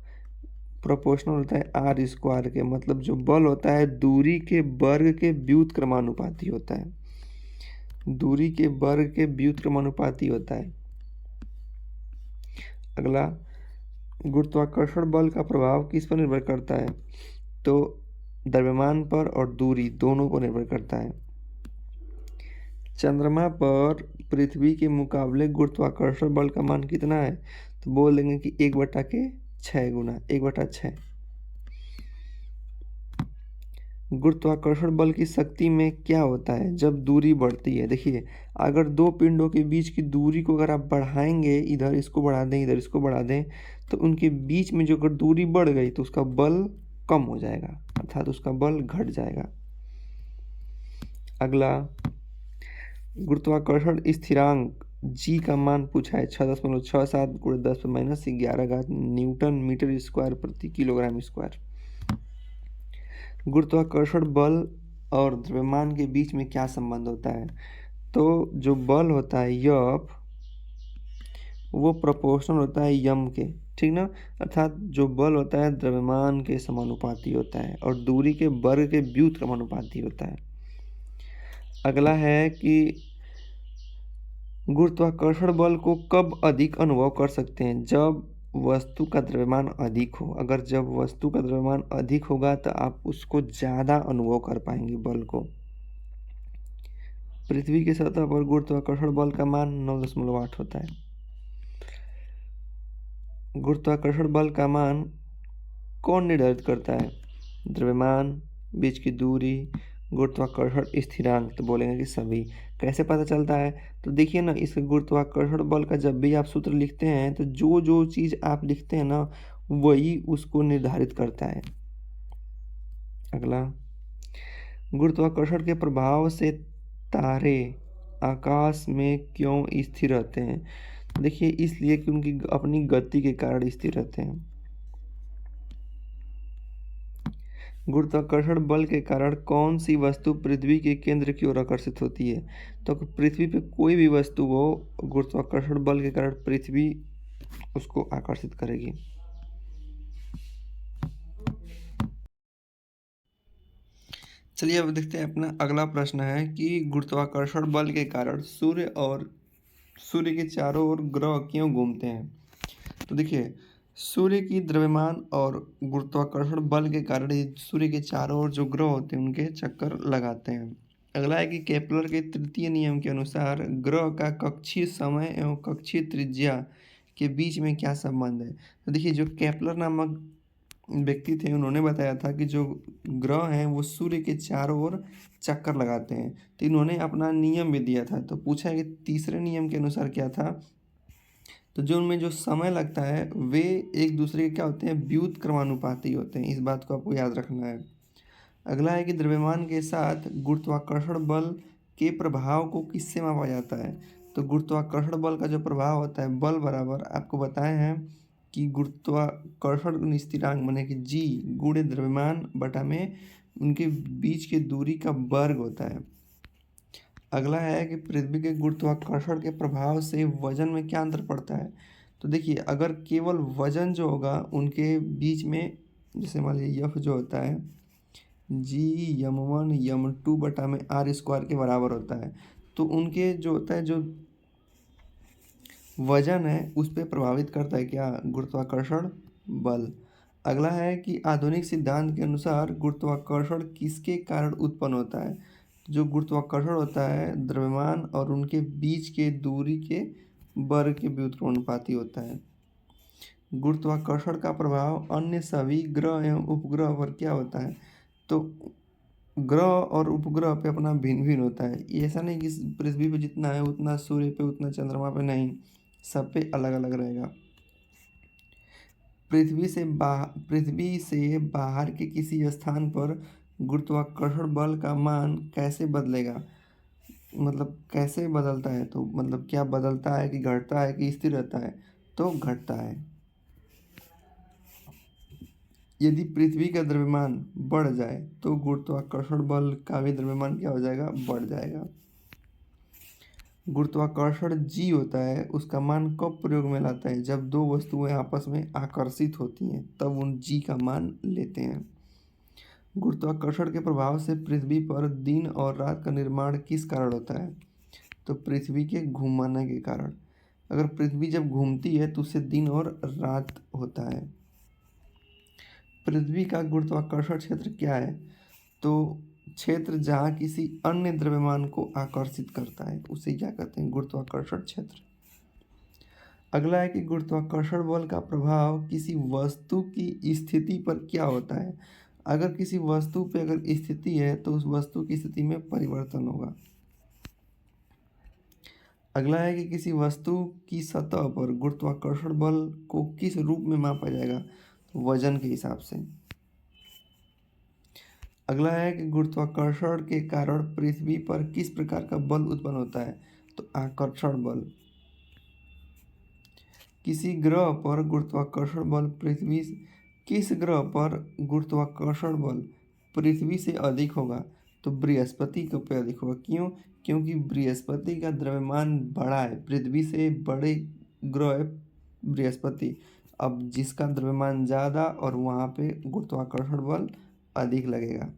प्रोपोर्शनल होता है R स्क्वायर के। मतलब जो बल होता है दूरी के वर्ग के व्युत्क्रमानुपाती होता है, दूरी के वर्ग के व्युत्क्रमानुपाती होता है। अगला गुरुत्वाकर्षण बल का प्रभाव किस पर निर्भर करता है, तो द्रव्यमान पर और दूरी दोनों पर निर्भर करता है। चंद्रमा पर पृथ्वी के मुकाबले गुरुत्वाकर्षण बल का मान कितना है, तो बोल देंगे कि 1/6 गुना 1/6। गुरुत्वाकर्षण बल की शक्ति में क्या होता है जब दूरी बढ़ती है, देखिए अगर दो पिंडों के बीच की दूरी को अगर आप बढ़ाएंगे, इधर इसको बढ़ा दें इधर इसको बढ़ा दें, तो उनके बीच में जो अगर दूरी बढ़ गई तो उसका बल कम हो जाएगा, अर्थात उसका बल घट जाएगा। अगला गुरुत्वाकर्षण स्थिरांक G का मान पूछा है 6.67 × 10⁻11 न्यूटन मीटर स्क्वायर प्रति किलोग्राम स्क्वायर। गुरुत्वाकर्षण बल और द्रव्यमान के बीच में क्या संबंध होता है, तो जो बल होता है F वो प्रोपोर्शनल होता है यम के, ठीक ना? अर्थात जो बल होता है द्रव्यमान के समानुपाती होता है और दूरी के वर्ग के व्युत्क्रमानुपाती होता है। अगला है कि गुरुत्वाकर्षण बल को कब अधिक अनुभव कर सकते हैं? जब वस्तु का द्रव्यमान अधिक हो। अगर जब वस्तु का द्रव्यमान अधिक होगा तो आप उसको ज़्यादा अनुभव कर पाएंगे बल को। पृथ्वी की सतह पर गुरुत्वाकर्षण बल का मान 9.8 होता है। गुरुत्वाकर्षण बल का मान कौन निर्धारित करता है? द्रव्यमान, बीच की दूरी, गुरुत्वाकर्षण स्थिरांक। तो बोलेंगे कि सभी। कैसे पता चलता है? तो देखिए ना, इस गुरुत्वाकर्षण बल का जब भी आप सूत्र लिखते हैं तो जो जो चीज़ आप लिखते हैं ना वही उसको निर्धारित करता है। अगला, गुरुत्वाकर्षण के प्रभाव से तारे आकाश में क्यों स्थिर रहते हैं? देखिए, इसलिए कि उनकी अपनी गति के कारण स्थिर रहते हैं। गुरुत्वाकर्षण बल के कारण कौन सी वस्तु पृथ्वी के केंद्र की ओर आकर्षित होती है? तो पृथ्वी पे कोई भी वस्तु हो, गुरुत्वाकर्षण बल के कारण पृथ्वी उसको आकर्षित करेगी। चलिए अब देखते हैं, अपना अगला प्रश्न है कि गुरुत्वाकर्षण बल के कारण सूर्य के चारों ओर ग्रह क्यों घूमते हैं? तो देखिए, सूर्य की द्रव्यमान और गुरुत्वाकर्षण बल के कारण ये सूर्य के चारों ओर जो ग्रह होते हैं उनके चक्कर लगाते हैं। अगला है कि केपलर के तृतीय नियम के अनुसार ग्रह का कक्षीय समय एवं कक्षीय त्रिज्या के बीच में क्या संबंध है? तो देखिए, जो केपलर नामक व्यक्ति थे उन्होंने बताया था कि जो ग्रह हैं वो सूर्य के चारों ओर चक्कर लगाते हैं। तो इन्होंने अपना नियम भी दिया था। तो पूछा है कि तीसरे नियम के अनुसार क्या था? तो जो उनमें जो समय लगता है वे एक दूसरे के क्या होते हैं? व्युत्क्रमानुपाती होते हैं। इस बात को आपको याद रखना है। अगला है कि द्रव्यमान के साथ गुरुत्वाकर्षण बल के प्रभाव को किससे मापा जाता है? तो गुरुत्वाकर्षण बल का जो प्रभाव होता है बल बराबर आपको बताए हैं कि गुरुत्वाकर्षण स्थिरांक माने कि जी गुणे द्रव्यमान बटा में उनके बीच के दूरी का वर्ग होता है। अगला है कि पृथ्वी के गुरुत्वाकर्षण के प्रभाव से वजन में क्या अंतर पड़ता है? तो देखिए, अगर केवल वजन जो होगा उनके बीच में, जैसे मान लीजिए यफ जो होता है जी यम1 यम2 बटा में आर स्क्वायर के बराबर होता है, तो उनके जो होता है जो वजन है उस पर प्रभावित करता है क्या? गुरुत्वाकर्षण बल। अगला है कि आधुनिक सिद्धांत के अनुसार गुरुत्वाकर्षण किसके कारण उत्पन्न होता है? जो गुरुत्वाकर्षण होता है द्रव्यमान और उनके बीच के दूरी के वर्ग के व्युत्क्रमानुपाती होता है। गुरुत्वाकर्षण का प्रभाव अन्य सभी ग्रह एवं उपग्रह पर क्या होता है? तो ग्रह और उपग्रह पे अपना भिन्न भिन्न होता है। ये ऐसा नहीं कि पृथ्वी पे जितना है उतना सूर्य पे उतना चंद्रमा पे नहीं, सब पे अलग अलग रहेगा। पृथ्वी से बाहर के किसी स्थान पर गुरुत्वाकर्षण बल का मान कैसे बदलेगा? मतलब कैसे बदलता है? तो मतलब क्या बदलता है कि घटता है कि स्थिर रहता है? तो घटता है। यदि पृथ्वी का द्रव्यमान बढ़ जाए तो गुरुत्वाकर्षण बल का भी द्रव्यमान क्या हो जाएगा? बढ़ जाएगा। गुरुत्वाकर्षण जी होता है उसका मान कब प्रयोग में लाता है? जब दो वस्तुएं आपस में आकर्षित होती हैं तब उन जी का मान लेते हैं। गुरुत्वाकर्षण के प्रभाव से पृथ्वी पर दिन और रात का निर्माण किस कारण होता है? तो पृथ्वी के घूमने के कारण। अगर पृथ्वी जब घूमती है तो उससे दिन और रात होता है। पृथ्वी का गुरुत्वाकर्षण क्षेत्र क्या है? तो क्षेत्र जहाँ किसी अन्य द्रव्यमान को आकर्षित करता है उसे क्या कहते हैं? गुरुत्वाकर्षण क्षेत्र। अगला है कि गुरुत्वाकर्षण बल का प्रभाव किसी वस्तु की स्थिति पर क्या होता है? अगर किसी वस्तु पे अगर स्थिति है तो उस वस्तु की स्थिति में परिवर्तन होगा। अगला है कि किसी वस्तु की सतह पर गुरुत्वाकर्षण बल को किस रूप में मापा जाएगा? तो वजन के हिसाब से। अगला है कि गुरुत्वाकर्षण के कारण पृथ्वी पर किस प्रकार का बल उत्पन्न होता है? तो आकर्षण बल। किसी ग्रह पर गुरुत्वाकर्षण बल किस ग्रह पर गुरुत्वाकर्षण बल पृथ्वी से अधिक होगा? तो बृहस्पति के पे अधिक होगा। क्यों? क्योंकि बृहस्पति का द्रव्यमान बड़ा है, पृथ्वी से बड़े ग्रह है बृहस्पति। अब जिसका द्रव्यमान ज़्यादा और वहाँ पे गुरुत्वाकर्षण बल अधिक लगेगा।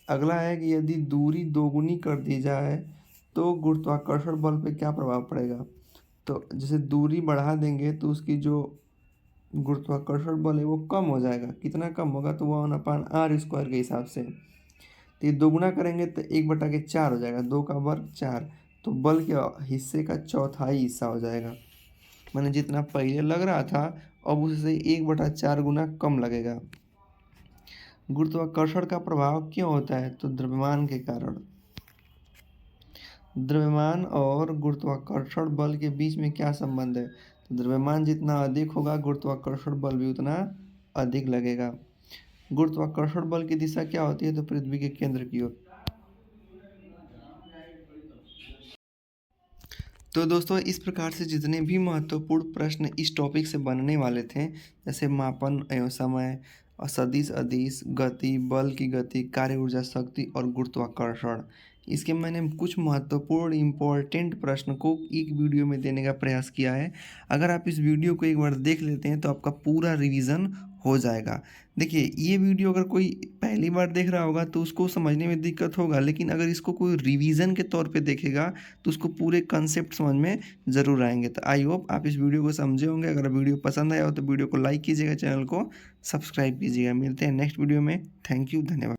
अगला है कि यदि दूरी दोगुनी कर दी जाए तो गुरुत्वाकर्षण बल पे क्या प्रभाव पड़ेगा। तो जैसे दूरी बढ़ा देंगे तो उसकी जो गुरुत्वाकर्षण बल है वो कम हो जाएगा। कितना कम होगा, तो 1/r² के हिसाब से। तो ये दोगुना करेंगे तो 1/4 हो जाएगा, 2 का वर्ग 4। तो बल के हिस्से का चौथाई हिस्सा हो जाएगा। मैंने जितना पहले लग रहा था अब उससे 1/4 गुना कम लगेगा। गुरुत्वाकर्षण का प्रभाव क्यों होता है, तो द्रव्यमान के कारण। द्रव्यमान और गुरुत्वाकर्षण बल के बीच में क्या संबंध है, तो द्रव्यमान जितना अधिक होगा गुरुत्वाकर्षण बल भी उतना अधिक लगेगा। गुरुत्वाकर्षण बल की दिशा क्या होती है, तो पृथ्वी के केंद्र की ओर। तो दोस्तों इस प्रकार से जितने भी महत्वपूर्ण प्रश्न इस टॉपिक से बनने वाले थे, जैसे मापन एवं समय और सदिश अदिश गति, बल की गति, कार्य ऊर्जा शक्ति और गुरुत्वाकर्षण, इसके मैंने कुछ महत्वपूर्ण इम्पोर्टेंट प्रश्न को एक वीडियो में देने का प्रयास किया है। अगर आप इस वीडियो को एक बार देख लेते हैं तो आपका पूरा रिवीजन हो जाएगा। देखिए ये वीडियो अगर कोई पहली बार देख रहा होगा तो उसको समझने में दिक्कत होगा, लेकिन अगर इसको कोई रिवीजन के तौर पे देखेगा तो उसको पूरे कंसेप्ट समझ में ज़रूर आएंगे। तो आई होप आप इस वीडियो को समझे होंगे। अगर वीडियो पसंद आया हो तो वीडियो को लाइक कीजिएगा, चैनल को सब्सक्राइब कीजिएगा। मिलते हैं नेक्स्ट वीडियो में। थैंक यू, धन्यवाद।